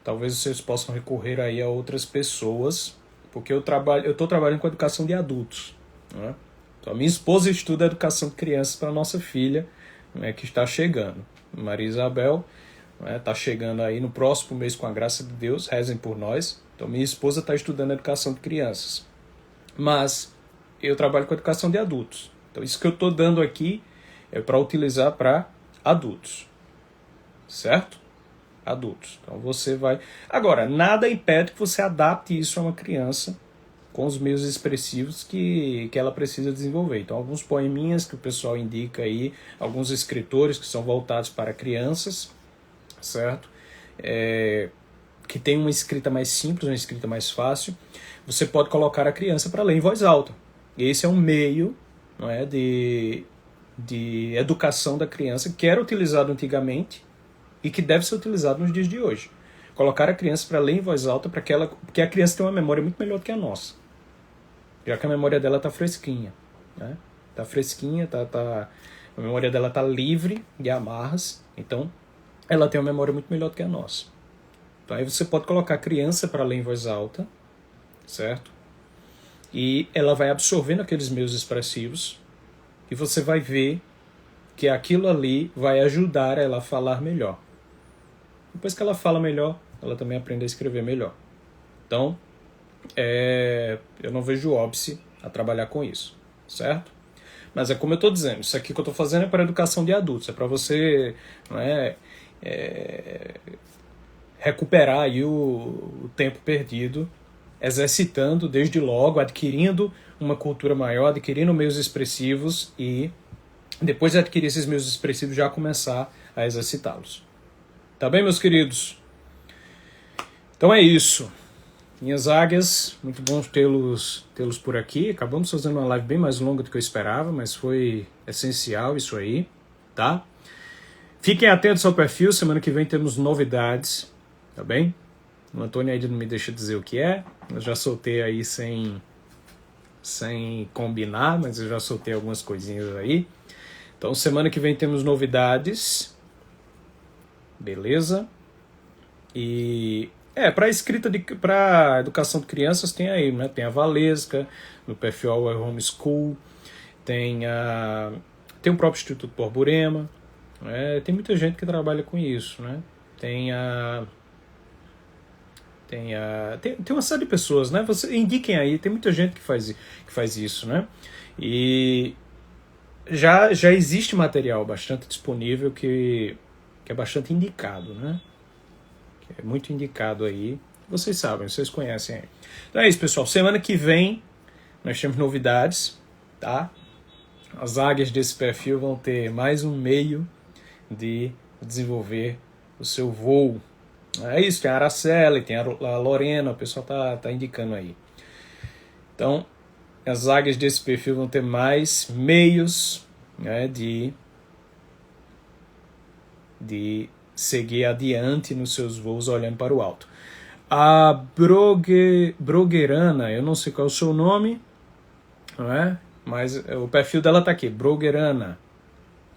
Talvez vocês possam recorrer aí a outras pessoas, porque eu estou trabalhando com educação de adultos, né? Então, a minha esposa estuda a educação de crianças para a nossa filha, né, que está chegando. Maria Isabel está chegando aí no próximo mês, com a graça de Deus, rezem por nós. Então, minha esposa está estudando a educação de crianças. Mas eu trabalho com a educação de adultos. Então, isso que eu estou dando aqui é para utilizar para adultos. Certo? Adultos. Então você vai... Agora, nada impede que você adapte isso a uma criança com os meios expressivos que ela precisa desenvolver. Então, alguns poeminhas que o pessoal indica aí, alguns escritores que são voltados para crianças, certo? Que tem uma escrita mais simples, uma escrita mais fácil. Você pode colocar a criança para ler em voz alta. Esse é um meio, não é, de educação da criança que era utilizado antigamente e que deve ser utilizado nos dias de hoje. Colocar a criança para ler em voz alta, porque a criança tem uma memória muito melhor do que a nossa. Já que a memória dela está fresquinha. Né? Está fresquinha, a memória dela está livre de amarras, então ela tem uma memória muito melhor do que a nossa. Então aí você pode colocar a criança para ler em voz alta, certo? E ela vai absorvendo aqueles meios expressivos e você vai ver que aquilo ali vai ajudar ela a falar melhor. Depois que ela fala melhor, ela também aprende a escrever melhor. Então, eu não vejo óbice a trabalhar com isso, certo? Mas é como eu estou dizendo, isso aqui que eu estou fazendo é para educação de adultos, é para você, não recuperar aí o tempo perdido, exercitando desde logo, adquirindo uma cultura maior, adquirindo meios expressivos e depois de adquirir esses meios expressivos já começar a exercitá-los. Tá bem, meus queridos? Então é isso. Minhas águias, muito bom tê-los por aqui. Acabamos fazendo uma live bem mais longa do que eu esperava, mas foi essencial isso aí, tá? Fiquem atentos ao perfil, semana que vem temos novidades, tá bem? O Antônio ainda não me deixa dizer o que é, eu já soltei aí sem combinar, mas eu já soltei algumas coisinhas aí. Então semana que vem temos novidades, beleza? E para escrita para educação de crianças tem aí, né? Tem a Valesca, no perfil Our Home School, tem o próprio Instituto Borborema, né? Tem muita gente que trabalha com isso, né? Tem uma série de pessoas, né? Você indiquem aí, tem muita gente que faz isso, né? E já existe material bastante disponível que é bastante indicado, né? Que é muito indicado aí. Vocês sabem, vocês conhecem aí. Então é isso, pessoal. Semana que vem nós temos novidades, tá? As águias desse perfil vão ter mais um meio de desenvolver o seu voo. É isso, tem a Araceli, tem a Lorena, o pessoal tá indicando aí. Então, as águias desse perfil vão ter mais meios, né, de seguir adiante nos seus voos olhando para o alto. A Broguerana, eu não sei qual é o seu nome, não é? Mas o perfil dela está aqui, Broguerana,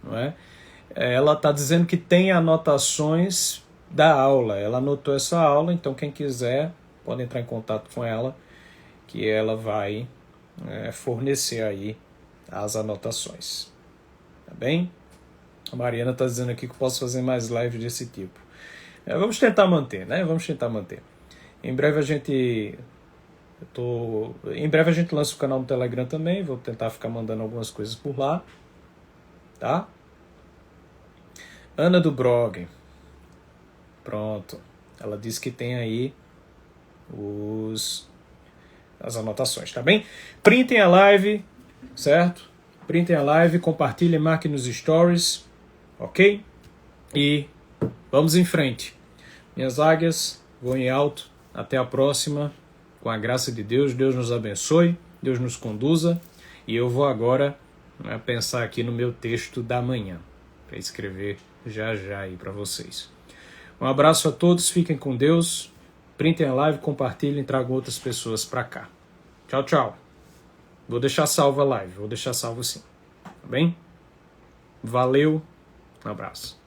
não é? Ela está dizendo que tem anotações da aula. Ela anotou essa aula, então quem quiser pode entrar em contato com ela, que ela vai fornecer aí as anotações. Tá bem? A Mariana está dizendo aqui que eu posso fazer mais lives desse tipo. Vamos tentar manter, né? Vamos tentar manter. Em breve a gente lança o canal no Telegram também. Vou tentar ficar mandando algumas coisas por lá. Tá? Ana do Brog. Pronto. Ela disse que tem aí as anotações, tá bem? Printem a live, certo? Printem a live, compartilhem, marquem nos stories, ok? E vamos em frente. Minhas águias, voem alto. Até a próxima. Com a graça de Deus, Deus nos abençoe, Deus nos conduza. E eu vou agora pensar aqui no meu texto da manhã, para escrever já aí para vocês. Um abraço a todos, fiquem com Deus. Printem a live, compartilhem, tragam outras pessoas para cá. Tchau, tchau. Vou deixar salva a live, vou deixar salvo sim. Tá bem? Valeu, um abraço.